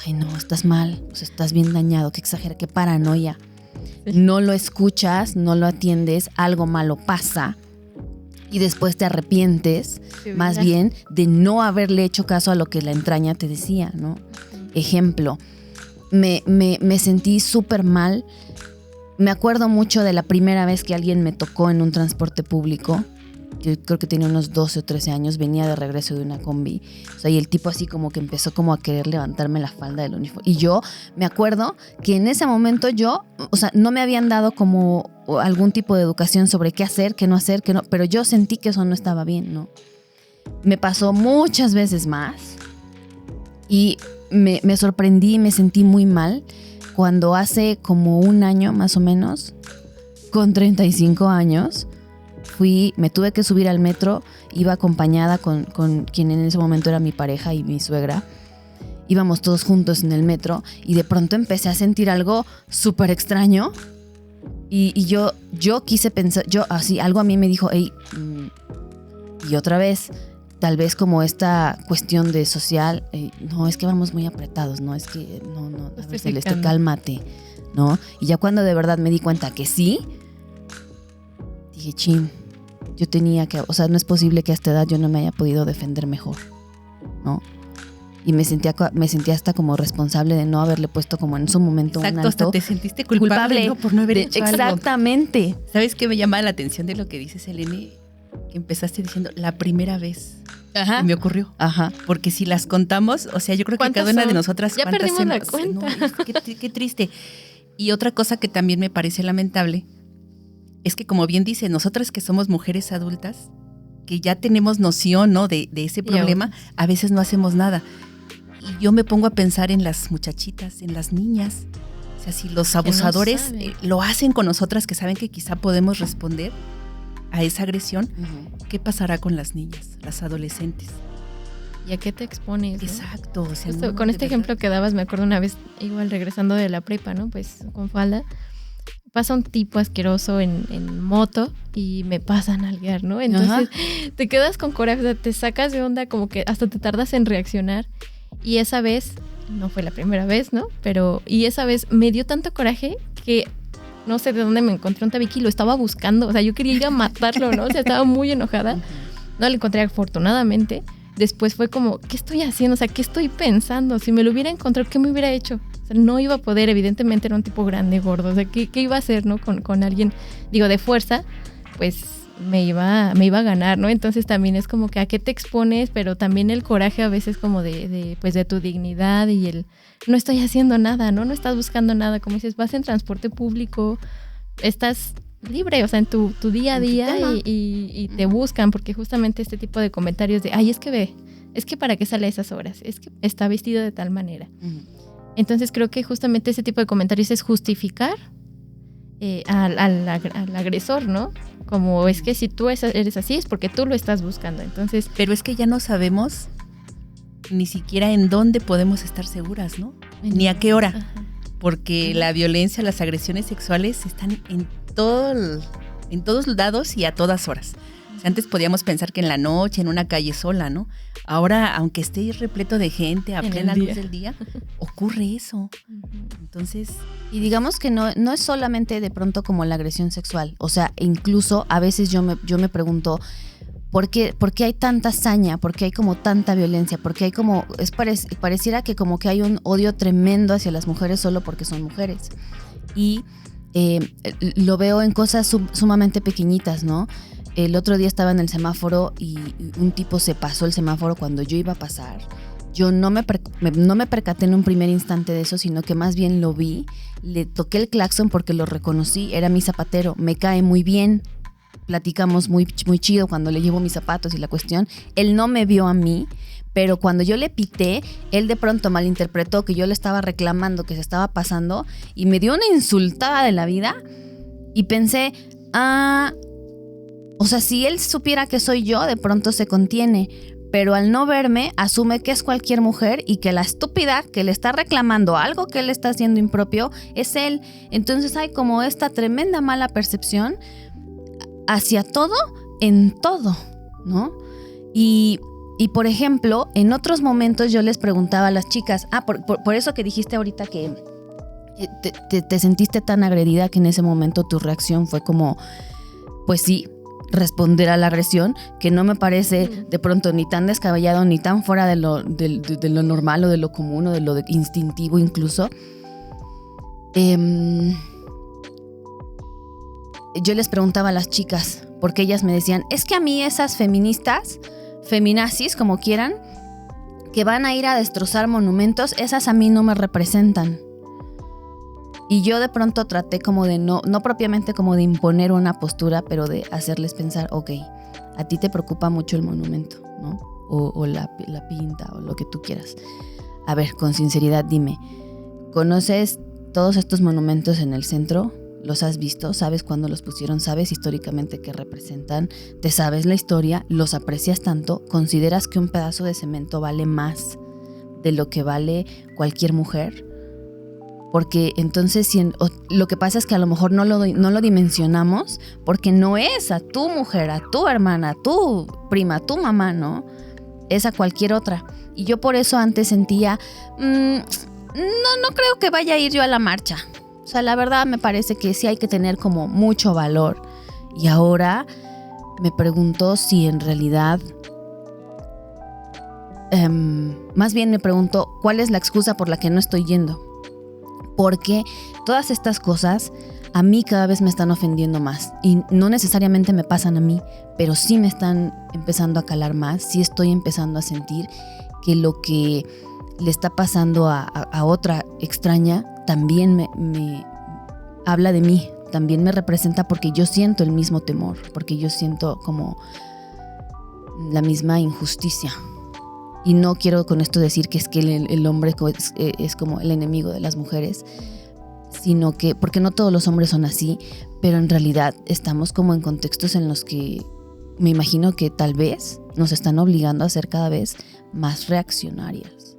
Ay, no, estás mal. O sea, estás bien dañado. Qué exagera, qué paranoia. Sí. No lo escuchas, no lo atiendes, algo malo pasa. Y después te arrepientes, sí, más bien, de no haberle hecho caso a lo que la entraña te decía, ¿no? Ejemplo, me sentí súper mal. Me acuerdo mucho de la primera vez que alguien me tocó en un transporte público. Yo creo que tenía unos 12 o 13 años, venía de regreso de una combi. O sea, y el tipo así como que empezó como a querer levantarme la falda del uniforme. Y yo me acuerdo que en ese momento no me habían dado como algún tipo de educación sobre qué hacer, qué no hacer, qué no, pero yo sentí que eso no estaba bien, ¿no? Me pasó muchas veces más y me sorprendí, me sentí muy mal cuando hace como un año más o menos, con 35 años, me tuve que subir al metro, iba acompañada con quien en ese momento era mi pareja y mi suegra. Íbamos todos juntos en el metro y de pronto empecé a sentir algo súper extraño y yo quise pensar, algo a mí me dijo, hey, y otra vez, tal vez como esta cuestión de social, no, es que vamos muy apretados, no, es que, no, a ver, Celeste, cálmate, ¿no? Y ya cuando de verdad me di cuenta que sí, dije, chin, yo tenía que, o sea, no es posible que a esta edad yo no me haya podido defender mejor, ¿no? Y me sentía hasta como responsable de no haberle puesto como en su momento un alto. Exacto, hasta te sentiste culpable ¿no? por no haber hecho exactamente. Algo. ¿Sabes qué me llama la atención de lo que dices, Eleni? Que empezaste diciendo la primera vez. Ajá. Que me ocurrió. Ajá. Porque si las contamos, o sea, yo creo que cada una de nosotras... Ya perdimos la cuenta. No, qué triste. Y otra cosa que también me parece lamentable es que, como bien dice, nosotras que somos mujeres adultas, que ya tenemos noción, ¿no? de ese problema, a veces no hacemos nada. Y yo me pongo a pensar en las muchachitas, en las niñas. O sea, si los abusadores lo hacen con nosotras, que saben que quizá podemos responder a esa agresión, ¿qué pasará con las niñas, las adolescentes? ¿Y a qué te expones? Exacto. ¿no? O sea, no, con este ejemplo que dabas, me acuerdo una vez, igual regresando de la prepa, ¿no? Pues con falda, pasa un tipo asqueroso en moto y me pasa a nalguear, ¿no? Entonces te quedas con coraje, o sea, te sacas de onda, como que hasta te tardas en reaccionar. Y esa vez, no fue la primera vez, ¿no? Y esa vez me dio tanto coraje que no sé de dónde me encontré un tabique y lo estaba buscando. O sea, yo quería ir a matarlo, ¿no? O sea, estaba muy enojada. No lo encontré afortunadamente. Después fue como, ¿qué estoy haciendo? O sea, ¿qué estoy pensando? Si me lo hubiera encontrado, ¿qué me hubiera hecho? O sea, no iba a poder, evidentemente era un tipo grande, gordo. O sea, ¿qué iba a hacer, no? Con alguien, digo, de fuerza, pues me iba a ganar, ¿no? Entonces también es como que a qué te expones, pero también el coraje a veces como de tu dignidad y el no estoy haciendo nada, ¿no? No estás buscando nada, como dices, vas en transporte público, estás libre, o sea, en tu día a día y te buscan, porque justamente este tipo de comentarios de, ay, es que para qué sale a esas horas, es que está vestido de tal manera. Entonces creo que justamente ese tipo de comentarios es justificar al agresor, ¿no? Como es que si tú eres así es porque tú lo estás buscando, entonces... Pero es que ya no sabemos ni siquiera en dónde podemos estar seguras, ¿no? Ni a qué hora. Ajá. Porque la violencia, las agresiones sexuales están en todos lados y a todas horas. O sea, antes podíamos pensar que en la noche, en una calle sola, ¿no? Ahora, aunque esté repleto de gente a plena luz del día, ocurre eso. Entonces... Y digamos que no es solamente de pronto como la agresión sexual. O sea, incluso a veces yo me pregunto, ¿por qué hay tanta saña? ¿Por qué hay como tanta violencia? ¿Por qué hay como... pareciera que como que hay un odio tremendo hacia las mujeres solo porque son mujeres. Y lo veo en cosas sumamente pequeñitas, ¿no? El otro día estaba en el semáforo y un tipo se pasó el semáforo cuando yo iba a pasar. Yo no me percaté en un primer instante de eso, sino que más bien lo vi, le toqué el claxon porque lo reconocí, era mi zapatero, me cae muy bien, platicamos muy, muy chido cuando le llevo mis zapatos y la cuestión. Él no me vio a mí, pero cuando yo le pité, él de pronto malinterpretó que yo le estaba reclamando que se estaba pasando y me dio una insultada de la vida y pensé, o sea, si él supiera que soy yo, de pronto se contiene, pero al no verme, asume que es cualquier mujer y que la estúpida que le está reclamando algo que él está haciendo impropio es él. Entonces hay como esta tremenda mala percepción hacia todo, en todo, ¿no? Y por ejemplo, en otros momentos yo les preguntaba a las chicas, por eso que dijiste ahorita que te sentiste tan agredida que en ese momento tu reacción fue como, pues sí, responder a la agresión, que no me parece de pronto ni tan descabellado ni tan fuera de lo normal o de lo común o de lo instintivo incluso. Yo les preguntaba a las chicas, porque ellas me decían, es que a mí esas feministas, feminazis, como quieran, que van a ir a destrozar monumentos, esas a mí no me representan. Y yo de pronto traté como de no propiamente como de imponer una postura, pero de hacerles pensar, ok, a ti te preocupa mucho el monumento, ¿no? O la pinta o lo que tú quieras. A ver, con sinceridad dime, ¿conoces todos estos monumentos en el centro? ¿Los has visto? ¿Sabes cuándo los pusieron? ¿Sabes históricamente qué representan? ¿Te sabes la historia? ¿Los aprecias tanto? ¿Consideras que un pedazo de cemento vale más de lo que vale cualquier mujer? Porque entonces lo que pasa es que a lo mejor no lo dimensionamos porque no es a tu mujer, a tu hermana, a tu prima, a tu mamá, ¿no? Es a cualquier otra. Y yo por eso antes sentía, no creo que vaya a ir yo a la marcha. O sea, la verdad me parece que sí hay que tener como mucho valor. Y ahora me pregunto si en realidad, más bien me pregunto, ¿cuál es la excusa por la que no estoy yendo? Porque todas estas cosas a mí cada vez me están ofendiendo más. Y no necesariamente me pasan a mí, pero sí me están empezando a calar más. Sí estoy empezando a sentir que lo que le está pasando a otra extraña también me habla de mí, también me representa porque yo siento el mismo temor, porque yo siento como la misma injusticia. Y no quiero con esto decir que es que el hombre es como el enemigo de las mujeres, sino que, porque no todos los hombres son así, pero en realidad estamos como en contextos en los que me imagino que tal vez nos están obligando a ser cada vez más reaccionarias.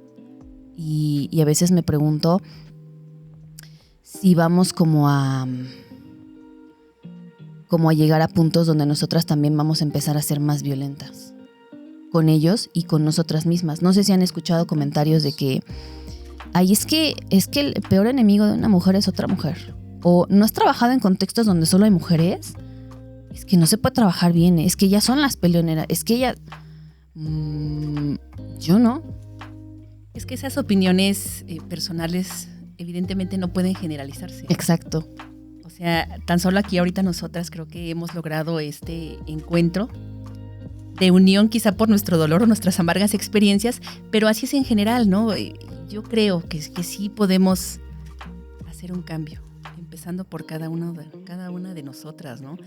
Y a veces me pregunto si vamos como a llegar a puntos donde nosotras también vamos a empezar a ser más violentas con ellos y con nosotras mismas. No sé si han escuchado comentarios de que es que el peor enemigo de una mujer es otra mujer. O no has trabajado en contextos donde solo hay mujeres. Es que no se puede trabajar bien. Es que ellas son las peleoneras. Es que ellas... yo no. Es que esas opiniones personales evidentemente no pueden generalizarse. Exacto. O sea, tan solo aquí ahorita nosotras creo que hemos logrado este encuentro de unión, quizá por nuestro dolor o nuestras amargas experiencias, pero así es en general, ¿no? Yo creo que sí podemos hacer un cambio, empezando por cada una de nosotras, ¿no?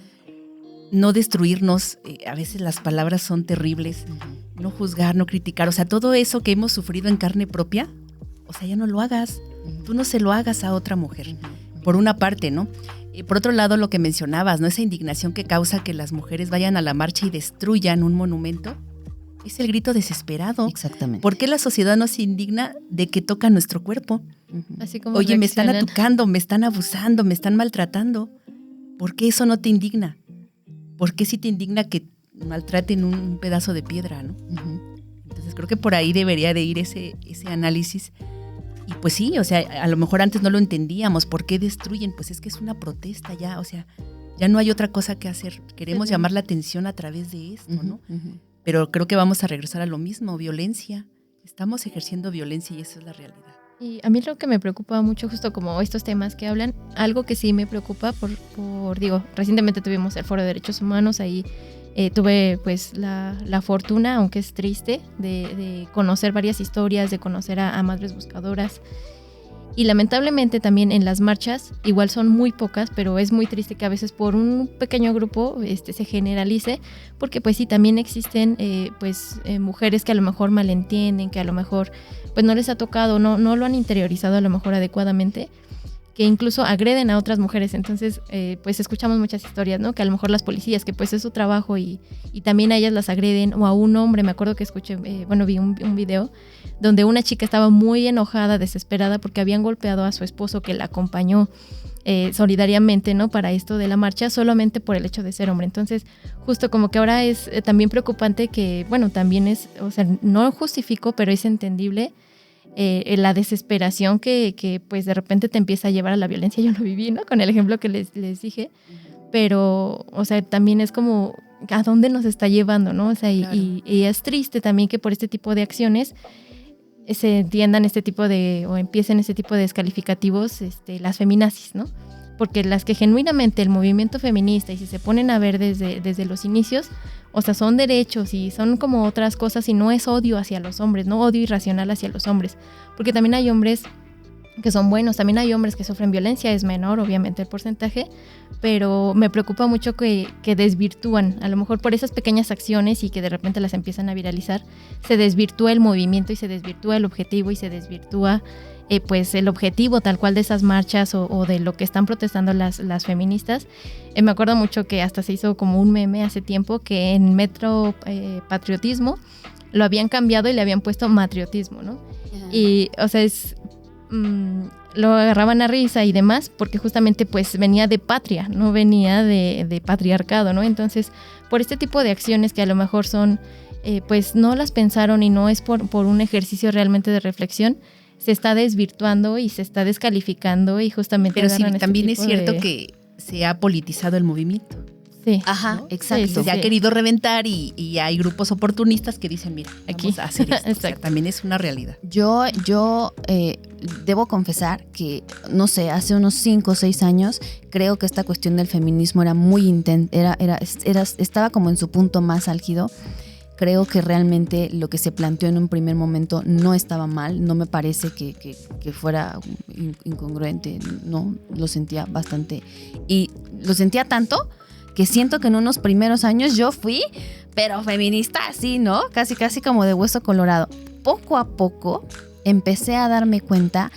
No destruirnos, a veces las palabras son terribles, no juzgar, no criticar, o sea, todo eso que hemos sufrido en carne propia, o sea, ya no lo hagas, tú no se lo hagas a otra mujer, por una parte, ¿no? Por otro lado, lo que mencionabas, ¿no? Esa indignación que causa que las mujeres vayan a la marcha y destruyan un monumento, es el grito desesperado. Exactamente. ¿Por qué la sociedad no se indigna de que toca nuestro cuerpo? Así como oye, me están reaccionan. atacando, me están abusando, me están maltratando. ¿Por qué eso no te indigna? ¿Por qué sí te indigna que maltraten un pedazo de piedra, ¿no? Entonces creo que por ahí debería de ir ese análisis. Y pues sí, o sea, a lo mejor antes no lo entendíamos. ¿Por qué destruyen? Pues es que es una protesta ya, o sea, ya no hay otra cosa que hacer. Queremos llamar la atención a través de esto, ¿no? Pero creo que vamos a regresar a lo mismo, violencia. Estamos ejerciendo violencia y esa es la realidad. Y a mí lo que me preocupa mucho, justo como estos temas que hablan, algo que sí me preocupa digo, recientemente tuvimos el Foro de Derechos Humanos, ahí tuve pues la fortuna, aunque es triste, de conocer varias historias, de conocer a madres buscadoras. Y lamentablemente también en las marchas, igual son muy pocas, pero es muy triste que a veces por un pequeño grupo se generalice, porque pues sí, también existen mujeres que a lo mejor malentienden, que a lo mejor pues no les ha tocado, no lo han interiorizado a lo mejor adecuadamente, que incluso agreden a otras mujeres. Entonces pues escuchamos muchas historias, ¿no? Que a lo mejor las policías, que pues es su trabajo y también a ellas las agreden, o a un hombre. Me acuerdo que escuché, vi un video donde una chica estaba muy enojada, desesperada, porque habían golpeado a su esposo que la acompañó solidariamente, ¿no? Para esto de la marcha, solamente por el hecho de ser hombre. Entonces, justo como que ahora es también preocupante que, bueno, también es, o sea, no justifico, pero es entendible la desesperación que pues de repente te empieza a llevar a la violencia. Yo lo viví, ¿no? Con el ejemplo que les dije, pero, o sea, también es como, ¿a dónde nos está llevando, no? O sea, claro. y es triste también que por este tipo de acciones se entiendan o empiecen este tipo de descalificativos, las feminazis, ¿no? Porque las que genuinamente el movimiento feminista, y si se ponen a ver desde los inicios, o sea, son derechos y son como otras cosas, y no es odio hacia los hombres, no odio irracional hacia los hombres, porque también hay hombres que son buenos, también hay hombres que sufren violencia, es menor obviamente el porcentaje, pero me preocupa mucho que desvirtúan, a lo mejor por esas pequeñas acciones y que de repente las empiezan a viralizar, se desvirtúa el movimiento y se desvirtúa el objetivo y se desvirtúa pues el objetivo tal cual de esas marchas o de lo que están protestando las feministas. Me acuerdo mucho que hasta se hizo como un meme hace tiempo que en Metro Patriotismo lo habían cambiado y le habían puesto matriotismo, ¿no? Uh-huh. Y, o sea, lo agarraban a risa y demás, porque justamente pues venía de patria, no venía de patriarcado, ¿no? Entonces, por este tipo de acciones que a lo mejor son, pues no las pensaron y no es por un ejercicio realmente de reflexión, se está desvirtuando y se está descalificando y justamente... Pero sí, también es cierto que se ha politizado el movimiento. Sí. Ajá, ¿no? Exacto. Se ha querido reventar y hay grupos oportunistas que dicen, mira, aquí vamos a hacer esto. O sea, también es una realidad. Yo debo confesar que, no sé, hace unos 5 o 6 años, creo que esta cuestión del feminismo era muy intensa, estaba como en su punto más álgido. Creo que realmente lo que se planteó en un primer momento no estaba mal, no me parece que fuera incongruente, no, lo sentía bastante. Y lo sentía tanto que siento que en unos primeros años yo fui, pero feminista así, ¿no? Casi como de hueso colorado. Poco a poco empecé a darme cuenta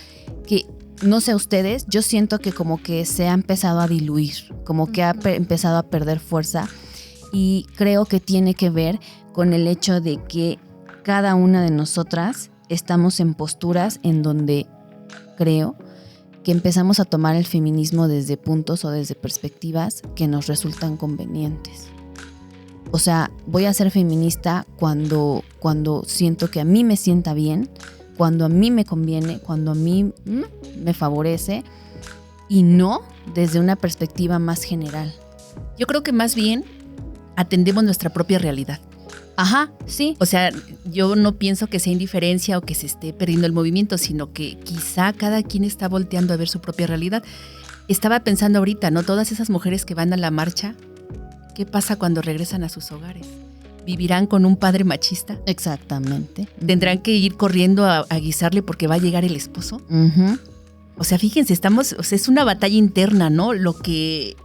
que, no sé ustedes, yo siento que como que se ha empezado a diluir, como que ha empezado a perder fuerza, y creo que tiene que ver con el hecho de que cada una de nosotras estamos en posturas en donde creo que empezamos a tomar el feminismo desde puntos o desde perspectivas que nos resultan convenientes. O sea, voy a ser feminista cuando siento que a mí me sienta bien, cuando a mí me conviene, cuando a mí me favorece, y no desde una perspectiva más general. Yo creo que más bien atendemos nuestra propia realidad. Ajá, sí. O sea, yo no pienso que sea indiferencia o que se esté perdiendo el movimiento, sino que quizá cada quien está volteando a ver su propia realidad. Estaba pensando ahorita, ¿no? Todas esas mujeres que van a la marcha, ¿qué pasa cuando regresan a sus hogares? ¿Vivirán con un padre machista? Exactamente. ¿Tendrán que ir corriendo a guisarle porque va a llegar el esposo? Uh-huh. O sea, fíjense, es una batalla interna, ¿no? Lo que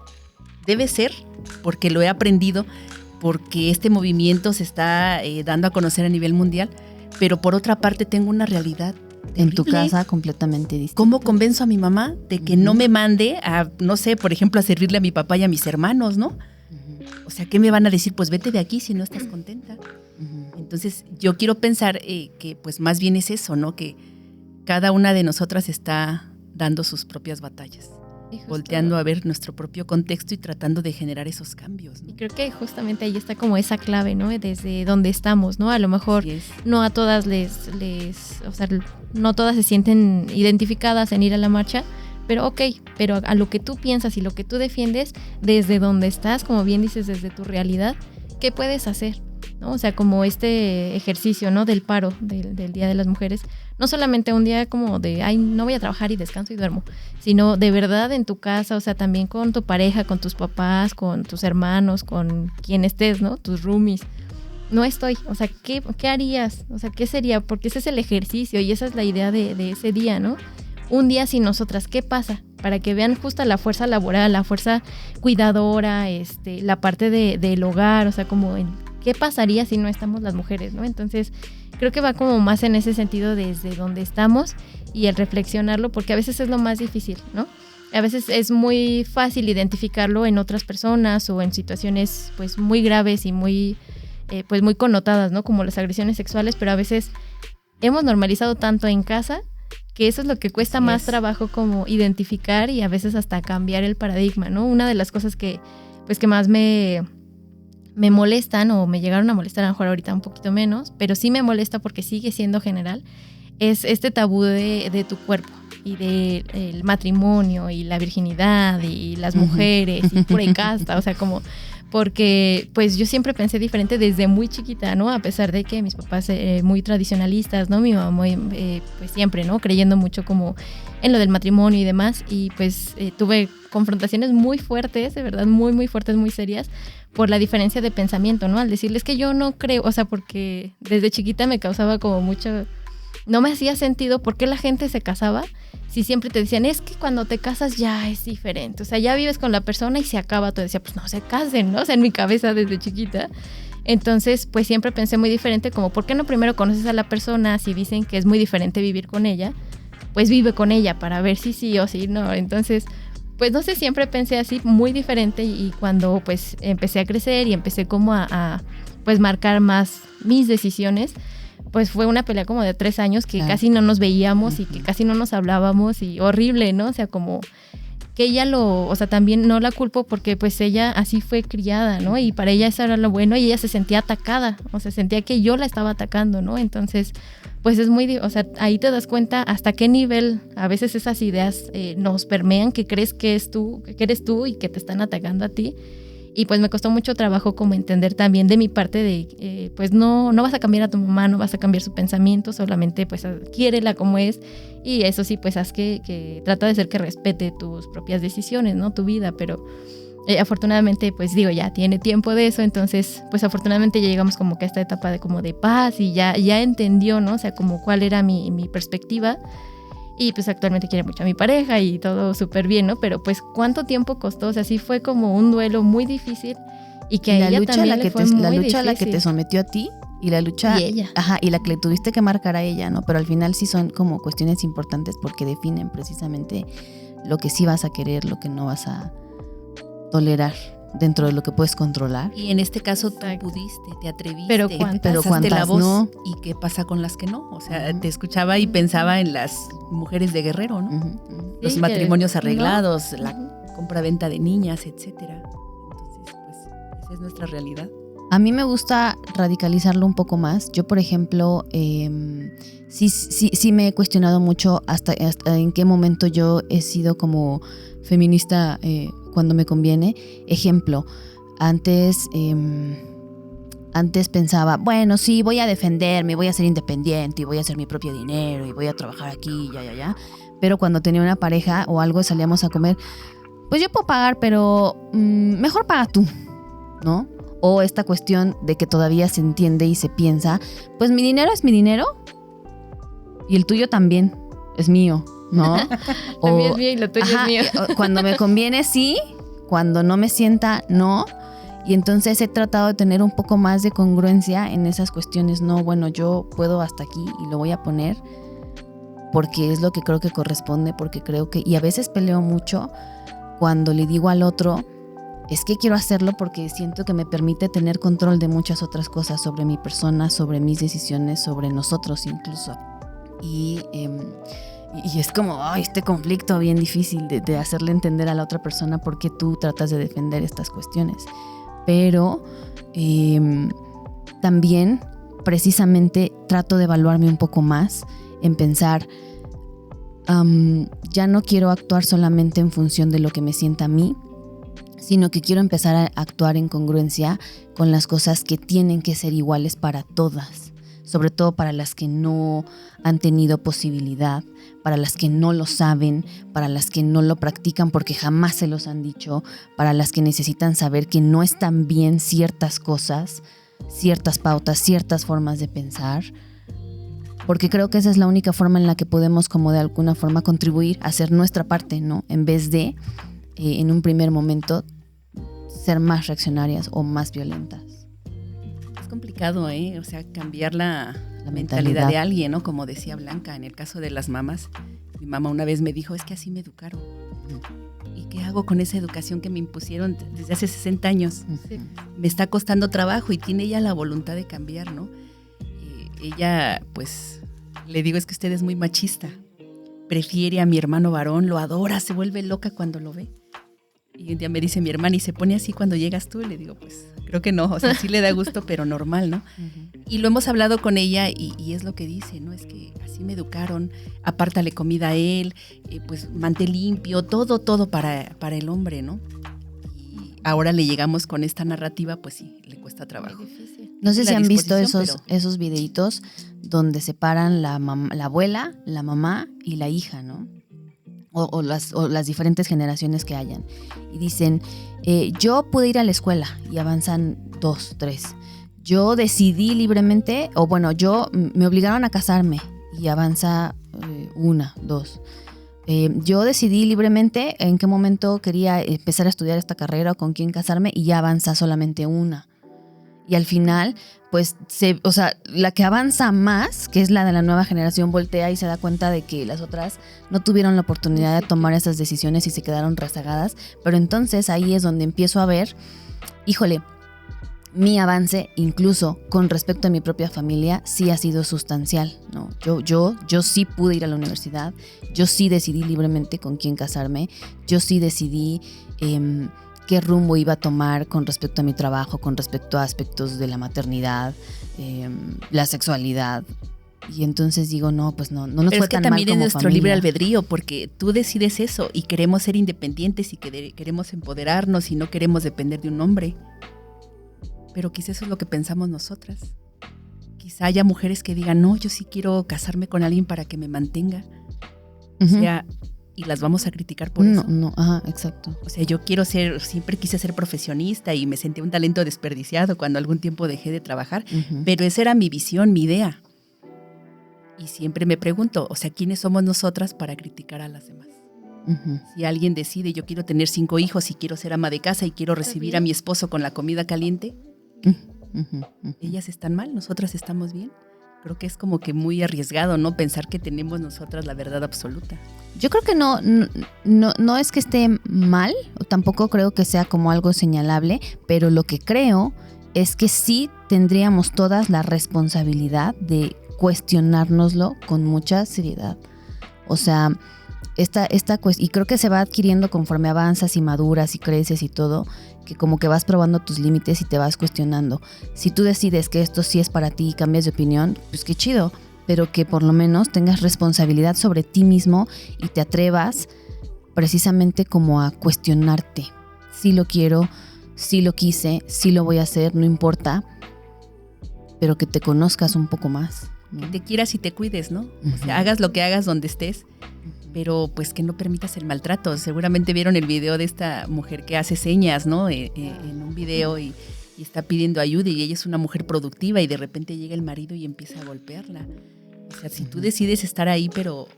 debe ser, porque lo he aprendido, porque este movimiento se está dando a conocer a nivel mundial, pero por otra parte tengo una realidad terrible. En tu casa completamente distinta. ¿Cómo convenzo a mi mamá de que no me mande a, no sé, por ejemplo, a servirle a mi papá y a mis hermanos, ¿no? O sea, ¿qué me van a decir? Pues vete de aquí si no estás contenta. Entonces, yo quiero pensar que pues más bien es eso, ¿no? Que cada una de nosotras está dando sus propias batallas. Volteando a ver nuestro propio contexto y tratando de generar esos cambios, ¿no? Y creo que justamente ahí está como esa clave, ¿no? Desde donde estamos, ¿no? A lo mejor no a todas o sea, no todas se sienten identificadas en ir a la marcha, pero pero a lo que tú piensas y lo que tú defiendes, desde donde estás, como bien dices, desde tu realidad, ¿qué puedes hacer? ¿No? O sea, como este ejercicio, ¿no? Del paro del Día de las Mujeres, no solamente un día como de, ay, no voy a trabajar y descanso y duermo, sino de verdad en tu casa, o sea, también con tu pareja, con tus papás, con tus hermanos, con quien estés, ¿no? Tus roomies. No estoy, o sea, ¿qué harías? O sea, ¿qué sería? Porque ese es el ejercicio y esa es la idea de ese día, ¿no? un día sin nosotras, ¿qué pasa? Para que vean justo la fuerza laboral, la fuerza cuidadora, la parte del hogar, o sea, como ¿qué pasaría si no estamos las mujeres, ¿no? Entonces, creo que va como más en ese sentido desde donde estamos y el reflexionarlo, porque a veces es lo más difícil, ¿no? A veces es muy fácil identificarlo en otras personas o en situaciones pues muy graves y muy connotadas, ¿no? Como las agresiones sexuales, pero a veces hemos normalizado tanto en casa que eso es lo que cuesta más trabajo como identificar y a veces hasta cambiar el paradigma, ¿no? Una de las cosas que más me molestan o me llegaron a molestar, a lo mejor ahorita un poquito menos, pero sí me molesta porque sigue siendo general, es este tabú de tu cuerpo y del matrimonio y la virginidad y las mujeres y pura y casta, o sea, como porque pues yo siempre pensé diferente desde muy chiquita, ¿no? A pesar de que mis papás muy tradicionalistas, ¿no? Mi mamá pues siempre, ¿no? Creyendo mucho como en lo del matrimonio y demás, y pues tuve confrontaciones muy fuertes, de verdad, muy, muy fuertes, muy serias, por la diferencia de pensamiento, ¿no? Al decirles que yo no creo, o sea, porque desde chiquita me causaba como mucho, no me hacía sentido por qué la gente se casaba si siempre te decían, es que cuando te casas ya es diferente, o sea, ya vives con la persona y se acaba todo. Decía, pues no se casen, ¿no? O sea, en mi cabeza desde chiquita. Entonces, pues siempre pensé muy diferente, como, ¿por qué no primero conoces a la persona? Si dicen que es muy diferente vivir con ella, pues vive con ella para ver si sí o si no. Entonces, pues no sé, siempre pensé así, muy diferente, y cuando pues empecé a crecer y empecé como a pues marcar más mis decisiones, pues fue una pelea como de 3 años que casi no nos veíamos y que casi no nos hablábamos, y horrible, ¿no? O sea, como que ella o sea, también no la culpo porque pues ella así fue criada, ¿no? Y para ella eso era lo bueno, y ella se sentía atacada, o sea, sentía que yo la estaba atacando, ¿no? Entonces, pues es muy, o sea, ahí te das cuenta hasta qué nivel a veces esas ideas nos permean, que crees que eres tú y que te están atacando a ti. Y pues me costó mucho trabajo como entender también de mi parte de, pues no vas a cambiar a tu mamá, no vas a cambiar su pensamiento, solamente pues quiérela como es, y eso sí, pues haz que trata de ser que respete tus propias decisiones, ¿no? Tu vida, pero afortunadamente, pues digo, ya tiene tiempo de eso, entonces pues afortunadamente ya llegamos como que a esta etapa de como de paz, y ya entendió, ¿no? O sea, como cuál era mi perspectiva. Y pues actualmente quiere mucho a mi pareja y todo súper bien, ¿no? Pero pues ¿cuánto tiempo costó? O sea, sí fue como un duelo muy difícil, y que a ella también le fue muy la lucha difícil. a la que te sometió a ti y la lucha... Y ella. Ajá, y la que le tuviste que marcar a ella, ¿no? Pero al final sí son como cuestiones importantes porque definen precisamente lo que sí vas a querer, lo que no vas a tolerar dentro de lo que puedes controlar. Y en este caso tú pudiste, te atreviste, pero pasaste la voz, no. ¿Y qué pasa con las que no? O sea, te escuchaba y pensaba en las mujeres de Guerrero, ¿no? Los matrimonios arreglados, la compra-venta de niñas, etcétera. Entonces, pues, esa es nuestra realidad. A mí me gusta radicalizarlo un poco más. Yo, por ejemplo, sí me he cuestionado mucho hasta en qué momento yo he sido como feminista cuando me conviene. Ejemplo, antes pensaba, bueno, sí, voy a defenderme, voy a ser independiente y voy a hacer mi propio dinero y voy a trabajar aquí, ya. Pero cuando tenía una pareja o algo, salíamos a comer, pues yo puedo pagar, pero mejor paga tú, ¿no? O esta cuestión de que todavía se entiende y se piensa, pues mi dinero es mi dinero y el tuyo también es mío, ¿no? O mío es mío y lo tuyo es mío. Cuando me conviene sí, cuando no me sienta no. Y entonces he tratado de tener un poco más de congruencia en esas cuestiones. No, bueno, yo puedo hasta aquí y lo voy a poner porque es lo que creo que corresponde, porque creo que... Y a veces peleo mucho cuando le digo al otro, es que quiero hacerlo porque siento que me permite tener control de muchas otras cosas sobre mi persona, sobre mis decisiones, sobre nosotros incluso. Y es como este conflicto bien difícil de hacerle entender a la otra persona por qué tú tratas de defender estas cuestiones. Pero también precisamente trato de evaluarme un poco más en pensar, ya no quiero actuar solamente en función de lo que me sienta a mí, sino que quiero empezar a actuar en congruencia con las cosas que tienen que ser iguales para todas, sobre todo para las que no han tenido posibilidad, para las que no lo saben, para las que no lo practican porque jamás se los han dicho, para las que necesitan saber que no están bien ciertas cosas, ciertas pautas, ciertas formas de pensar. porque creo que esa es la única forma en la que podemos como de alguna forma contribuir a hacer nuestra parte, ¿no? En vez de, en un primer momento, ser más reaccionarias o más violentas. Es complicado, ¿eh? O sea, cambiar la mentalidad de alguien, ¿no? Como decía Blanca, en el caso de las mamás. Mi mamá una vez me dijo, es que así me educaron. ¿Y qué hago con esa educación que me impusieron desde hace 60 años? Sí. Me está costando trabajo y tiene ella la voluntad de cambiar, ¿no? Ella, pues, le digo, es que usted es muy machista. Prefiere a mi hermano varón, lo adora, se vuelve loca cuando lo ve. Y un día me dice mi hermana, ¿y se pone así cuando llegas tú? Y le digo, pues, creo que no, o sea, sí le da gusto, pero normal, ¿no? Y lo hemos hablado con ella y es lo que dice, ¿no? Es que así me educaron, apártale comida a él, pues mantén limpio, todo para el hombre, ¿no? Y ahora le llegamos con esta narrativa, pues sí, le cuesta trabajo. No sé si han visto disposición, esos videitos donde separan la abuela, la mamá y la hija, ¿no? O las diferentes generaciones que hayan. Y dicen, yo pude ir a la escuela y avanzan 2, 3. Yo decidí libremente, o bueno, me obligaron a casarme y avanza 1, 2. Yo decidí libremente en qué momento quería empezar a estudiar esta carrera o con quién casarme y ya avanza solamente 1. Y al final, pues, la que avanza más, que es la de la nueva generación, voltea y se da cuenta de que las otras no tuvieron la oportunidad de tomar esas decisiones y se quedaron rezagadas. Pero entonces ahí es donde empiezo a ver, híjole, mi avance, incluso con respecto a mi propia familia, sí ha sido sustancial, ¿no? Yo sí pude ir a la universidad, yo sí decidí libremente con quién casarme, yo sí decidí qué rumbo iba a tomar con respecto a mi trabajo, con respecto a aspectos de la maternidad, la sexualidad. Y entonces digo, no, pues no nos fue tan mal como familia. Pero es que también es nuestro libre albedrío, porque tú decides eso y queremos ser independientes y queremos empoderarnos y no queremos depender de un hombre. Pero quizá eso es lo que pensamos nosotras. Quizá haya mujeres que digan, no, yo sí quiero casarme con alguien para que me mantenga. O sea, y las vamos a criticar por eso. No, ajá, exacto. O sea, siempre quise ser profesionista y me sentí un talento desperdiciado cuando algún tiempo dejé de trabajar, pero esa era mi visión, mi idea. Y siempre me pregunto, o sea, ¿quiénes somos nosotras para criticar a las demás? Si alguien decide, yo quiero tener 5 hijos y quiero ser ama de casa y quiero recibir a mi esposo con la comida caliente, ellas están mal, nosotras estamos bien. Creo que es como que muy arriesgado, ¿no? Pensar que tenemos nosotras la verdad absoluta. Yo creo que no es que esté mal, o tampoco creo que sea como algo señalable, pero lo que creo es que sí tendríamos todas la responsabilidad de cuestionárnoslo con mucha seriedad. O sea, y creo que se va adquiriendo conforme avanzas y maduras y creces y todo, que como que vas probando tus límites y te vas cuestionando. Si tú decides que esto sí es para ti y cambias de opinión, pues qué chido, pero que por lo menos tengas responsabilidad sobre ti mismo y te atrevas precisamente como a cuestionarte. Sí lo quiero, sí lo quise, sí lo voy a hacer, no importa, pero que te conozcas un poco más, ¿no? Que te quieras y te cuides, ¿no? O sea, hagas lo que hagas donde estés, pero pues que no permitas el maltrato. Seguramente vieron el video de esta mujer que hace señas, ¿no? En un video y está pidiendo ayuda y ella es una mujer productiva y de repente llega el marido y empieza a golpearla. O sea, si tú decides estar ahí, pero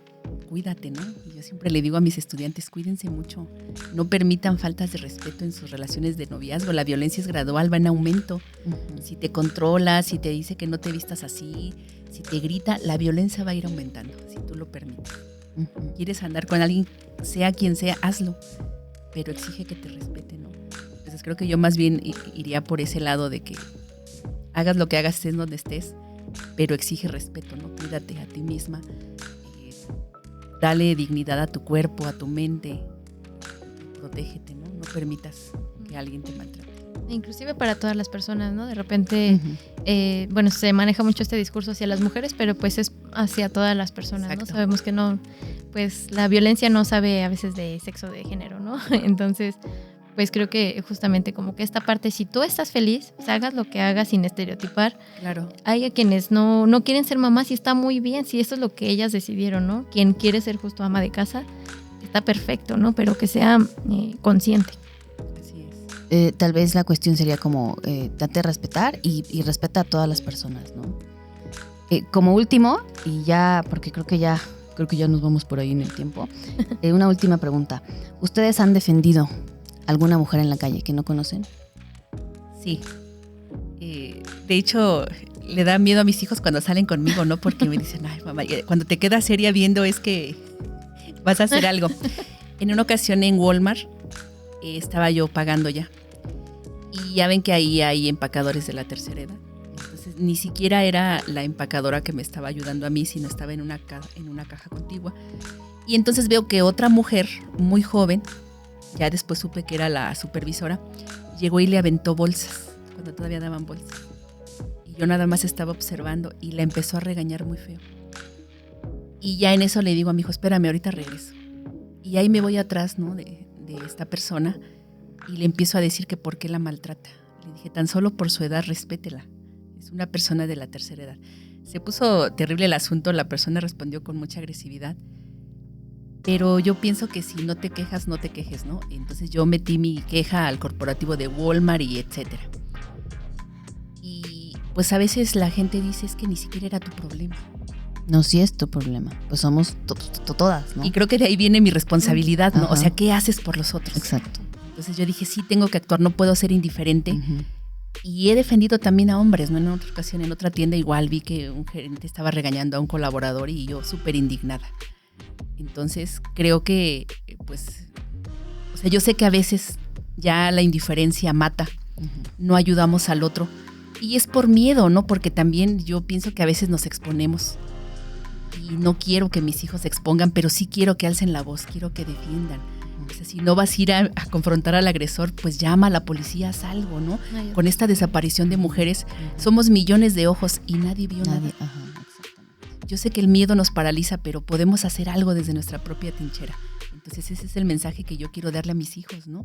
cuídate, ¿no? Yo siempre le digo a mis estudiantes, cuídense mucho. No permitan faltas de respeto en sus relaciones de noviazgo. La violencia es gradual, va en aumento. Si te controla, si te dice que no te vistas así, si te grita, la violencia va a ir aumentando, si tú lo permites. Quieres andar con alguien, sea quien sea, hazlo, pero exige que te respete, ¿no? Entonces creo que yo más bien iría por ese lado de que hagas lo que hagas, estés donde estés, pero exige respeto, ¿no? Cuídate a ti misma, dale dignidad a tu cuerpo, a tu mente, protégete, ¿no? No permitas que alguien te maltrate. Inclusive para todas las personas, ¿no? De repente, bueno, se maneja mucho este discurso hacia las mujeres, pero pues es hacia todas las personas, Exacto. ¿no? Sabemos que no, pues la violencia no sabe a veces de sexo, de género, ¿no? Entonces, pues creo que justamente como que esta parte, si tú estás feliz, pues hagas lo que hagas sin estereotipar. Claro. Hay a quienes no quieren ser mamás y está muy bien, si eso es lo que ellas decidieron, ¿no? Quien quiere ser justo ama de casa, está perfecto, ¿no? Pero que sea consciente. Tal vez la cuestión sería como date a respetar y respeta a todas las personas, ¿no? Como último, y ya, porque creo que ya nos vamos por ahí en el tiempo, una última pregunta. ¿Ustedes han defendido alguna mujer en la calle que no conocen? Sí. De hecho, le da miedo a mis hijos cuando salen conmigo, ¿no? Porque me dicen, ay, mamá, cuando te quedas seria viendo es que vas a hacer algo. En una ocasión en Walmart estaba yo pagando ya. Y ya ven que ahí hay empacadores de la tercera edad. Entonces, ni siquiera era la empacadora que me estaba ayudando a mí, sino estaba en una caja contigua. Y entonces veo que otra mujer muy joven, ya después supe que era la supervisora, llegó y le aventó bolsas, cuando todavía daban bolsas. Y yo nada más estaba observando y la empezó a regañar muy feo. Y ya en eso le digo a mi hijo, espérame, ahorita regreso. Y ahí me voy atrás, ¿no? de esta persona y le empiezo a decir que por qué la maltrata. Le dije, tan solo por su edad, respétela. Es una persona de la tercera edad. Se puso terrible el asunto, la persona respondió con mucha agresividad. Pero yo pienso que si no te quejas, no te quejes, ¿no? Entonces yo metí mi queja al corporativo de Walmart y etcétera. Y pues a veces la gente dice, es que ni siquiera era tu problema. No, sí es tu problema. Pues somos todas, ¿no? Y creo que de ahí viene mi responsabilidad, ¿no? Ajá. O sea, ¿qué haces por los otros? Exacto. Entonces yo dije, sí, tengo que actuar, no puedo ser indiferente. Uh-huh. Y he defendido también a hombres, ¿no? En otra ocasión, en otra tienda, igual vi que un gerente estaba regañando a un colaborador y yo súper indignada. Entonces creo que, pues, o sea, yo sé que a veces ya la indiferencia mata, uh-huh. No ayudamos al otro. Y es por miedo, ¿no? Porque también yo pienso que a veces nos exponemos. Y no quiero que mis hijos se expongan, pero sí quiero que alcen la voz, quiero que defiendan. O sea, si no vas a ir a confrontar al agresor, pues llama a la policía, haz algo, ¿no? Ay, con esta desaparición de mujeres, somos millones de ojos y nadie vio nada. Ajá, yo sé que el miedo nos paraliza, pero podemos hacer algo desde nuestra propia trinchera. Entonces ese es el mensaje que yo quiero darle a mis hijos, ¿no?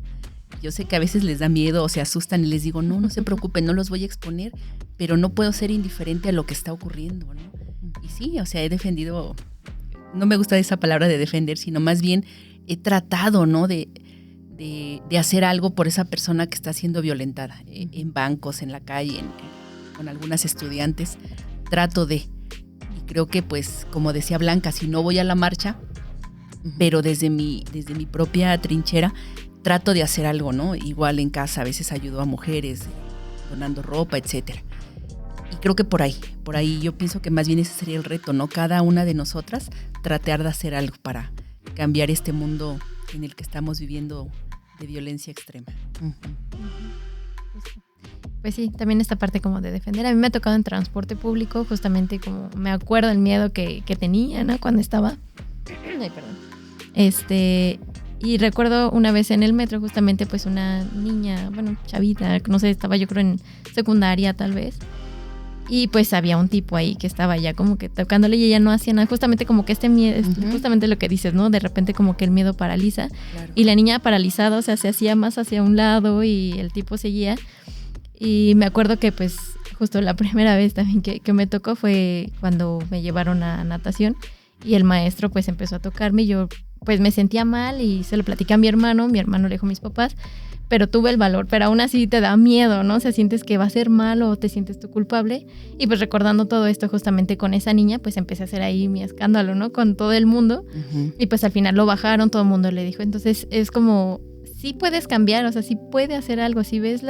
Yo sé que a veces les da miedo o se asustan y les digo, no se preocupen, no los voy a exponer, pero no puedo ser indiferente a lo que está ocurriendo, ¿no? Y sí, o sea, he defendido, no me gusta esa palabra de defender, sino más bien he tratado, ¿no? de hacer algo por esa persona que está siendo violentada, en bancos, en la calle, con algunas estudiantes, trato de. Y creo que, pues, como decía Blanca, si no voy a la marcha, uh-huh. Pero desde mi propia trinchera, trato de hacer algo, ¿no? Igual en casa a veces ayudo a mujeres, donando ropa, etcétera. Y creo que por ahí yo pienso que más bien ese sería el reto, ¿no? Cada una de nosotras tratar de hacer algo para cambiar este mundo en el que estamos viviendo de violencia extrema. uh-huh. Pues sí, también esta parte como de defender. A mí me ha tocado en transporte público, justamente como me acuerdo el miedo que tenía, ¿no? Cuando estaba. Ay, perdón. Y recuerdo una vez en el metro, justamente pues una niña, bueno, chavita, no sé, estaba yo creo en secundaria tal vez. Y pues había un tipo ahí que estaba ya como que tocándole y ella no hacía nada. Justamente como que este miedo, uh-huh. Justamente lo que dices, ¿no? De repente como que el miedo paraliza. Claro. Y la niña paralizada, o sea, se hacía más hacia un lado y el tipo seguía. Y me acuerdo que pues justo la primera vez también que me tocó fue cuando me llevaron a natación. Y el maestro pues empezó a tocarme y yo pues me sentía mal y se lo platicé a mi hermano le dijo a mis papás. Pero tuve el valor, pero aún así te da miedo, ¿no? O sea, sientes que va a ser mal o te sientes tú culpable. Y pues recordando todo esto justamente con esa niña, pues empecé a hacer ahí mi escándalo, ¿no? Con todo el mundo. Uh-huh. Y pues al final lo bajaron, todo el mundo le dijo. Entonces es como, sí puedes cambiar, o sea, sí puede hacer algo. Si ves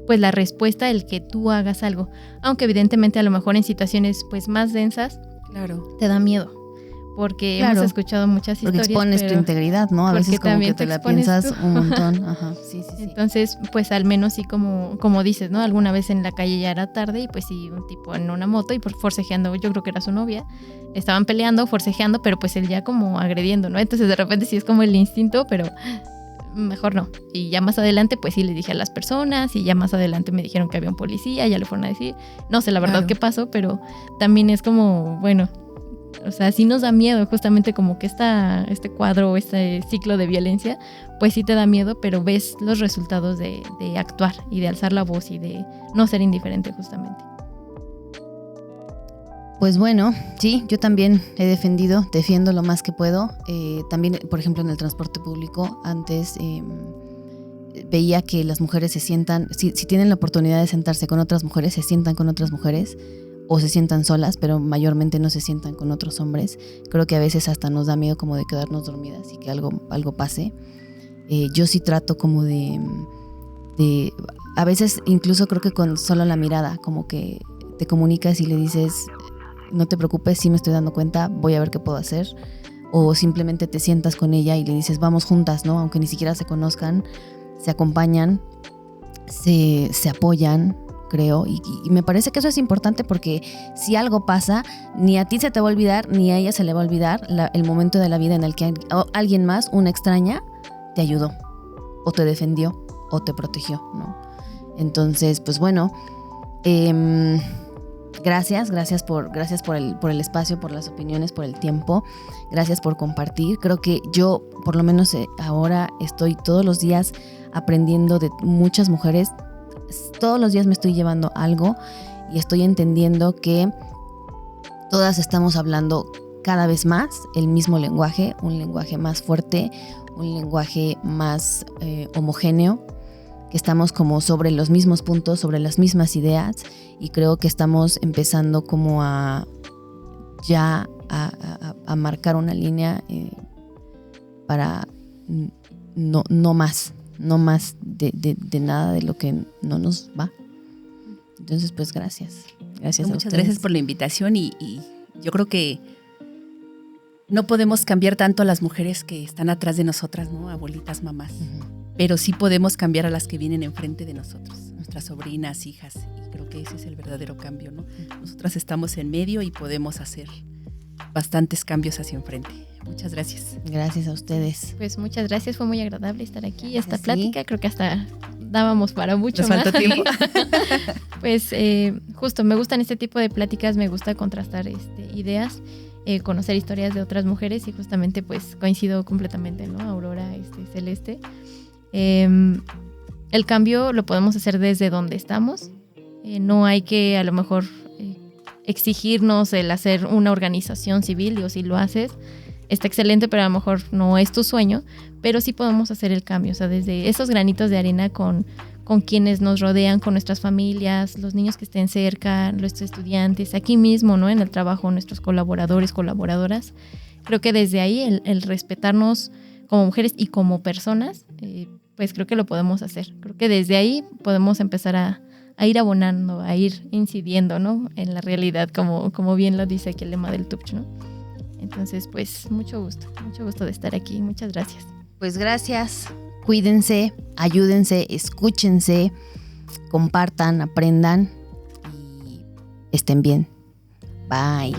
pues la respuesta, el que tú hagas algo. Aunque evidentemente a lo mejor en situaciones pues más densas, claro, te da miedo. Porque hemos escuchado muchas historias. Porque expones tu integridad, ¿no? A veces como que te la piensas un montón. Ajá. Sí. Entonces, pues al menos sí como dices, ¿no? Alguna vez en la calle ya era tarde y pues sí, un tipo en una moto y forcejeando, yo creo que era su novia, estaban peleando, forcejeando, pero pues él ya como agrediendo, ¿no? Entonces de repente sí es como el instinto, pero mejor no. Y ya más adelante pues sí le dije a las personas y ya más adelante me dijeron que había un policía, ya le fueron a decir, no sé la verdad qué pasó, pero también es como, bueno... O sea, sí nos da miedo, justamente como que este cuadro, este ciclo de violencia, pues sí te da miedo, pero ves los resultados de actuar y de alzar la voz y de no ser indiferente justamente. Pues bueno, sí, yo también defiendo lo más que puedo. También, por ejemplo, en el transporte público, antes veía que las mujeres se sientan, si tienen la oportunidad de sentarse con otras mujeres, se sientan con otras mujeres. o se sientan solas, pero mayormente no se sientan con otros hombres. Creo que a veces hasta nos da miedo como de quedarnos dormidas y que algo pase. Yo sí trato como de a veces incluso creo que con solo la mirada, como que te comunicas y le dices, no te preocupes, sí me estoy dando cuenta, voy a ver qué puedo hacer. O simplemente te sientas con ella y le dices, vamos juntas, ¿no? Aunque ni siquiera se conozcan, se acompañan, se apoyan, creo. Y me parece que eso es importante porque si algo pasa, ni a ti se te va a olvidar, ni a ella se le va a olvidar el momento de la vida en el que alguien más, una extraña, te ayudó, o te defendió, o te protegió, ¿no? Entonces, pues bueno, gracias por el espacio, por las opiniones, por el tiempo. Gracias por compartir. Creo que yo, por lo menos ahora, estoy todos los días aprendiendo de muchas mujeres. Todos los días me estoy llevando algo y estoy entendiendo que todas estamos hablando cada vez más el mismo lenguaje, un lenguaje más fuerte, un lenguaje más homogéneo, que estamos como sobre los mismos puntos, sobre las mismas ideas, y creo que estamos empezando como a marcar una línea para no más de nada de lo que no nos va. Entonces, pues gracias a muchas ustedes. Gracias por la invitación y yo creo que no podemos cambiar tanto a las mujeres que están atrás de nosotras, ¿no? Abuelitas, mamás. Uh-huh. Pero sí podemos cambiar a las que vienen enfrente de nosotros, nuestras sobrinas, hijas, y creo que ese es el verdadero cambio, ¿no? Nosotras estamos en medio y podemos hacer bastantes cambios hacia enfrente. Muchas gracias. Gracias a ustedes. Pues muchas gracias, fue muy agradable estar aquí, esta plática, creo que hasta dábamos para mucho Nos más. faltó tiempo. Pues justo, me gustan este tipo de pláticas, me gusta contrastar ideas, conocer historias de otras mujeres y justamente pues coincido completamente, ¿no? Aurora, Celeste. El cambio lo podemos hacer desde donde estamos. No hay que a lo mejor exigirnos el hacer una organización civil. Digo, si lo haces está excelente, pero a lo mejor no es tu sueño, pero sí podemos hacer el cambio, o sea, desde esos granitos de arena con quienes nos rodean, con nuestras familias, los niños que estén cerca, nuestros estudiantes, aquí mismo, ¿no? En el trabajo, nuestros colaboradores, colaboradoras. Creo que desde ahí el respetarnos como mujeres y como personas, pues creo que lo podemos hacer. Creo que desde ahí podemos empezar a ir abonando, a ir incidiendo, ¿no? En la realidad, como bien lo dice aquí el lema del TUPCH, ¿no? Entonces, pues mucho gusto de estar aquí. Muchas gracias. Pues gracias. Cuídense, ayúdense, escúchense, compartan, aprendan y estén bien. Bye.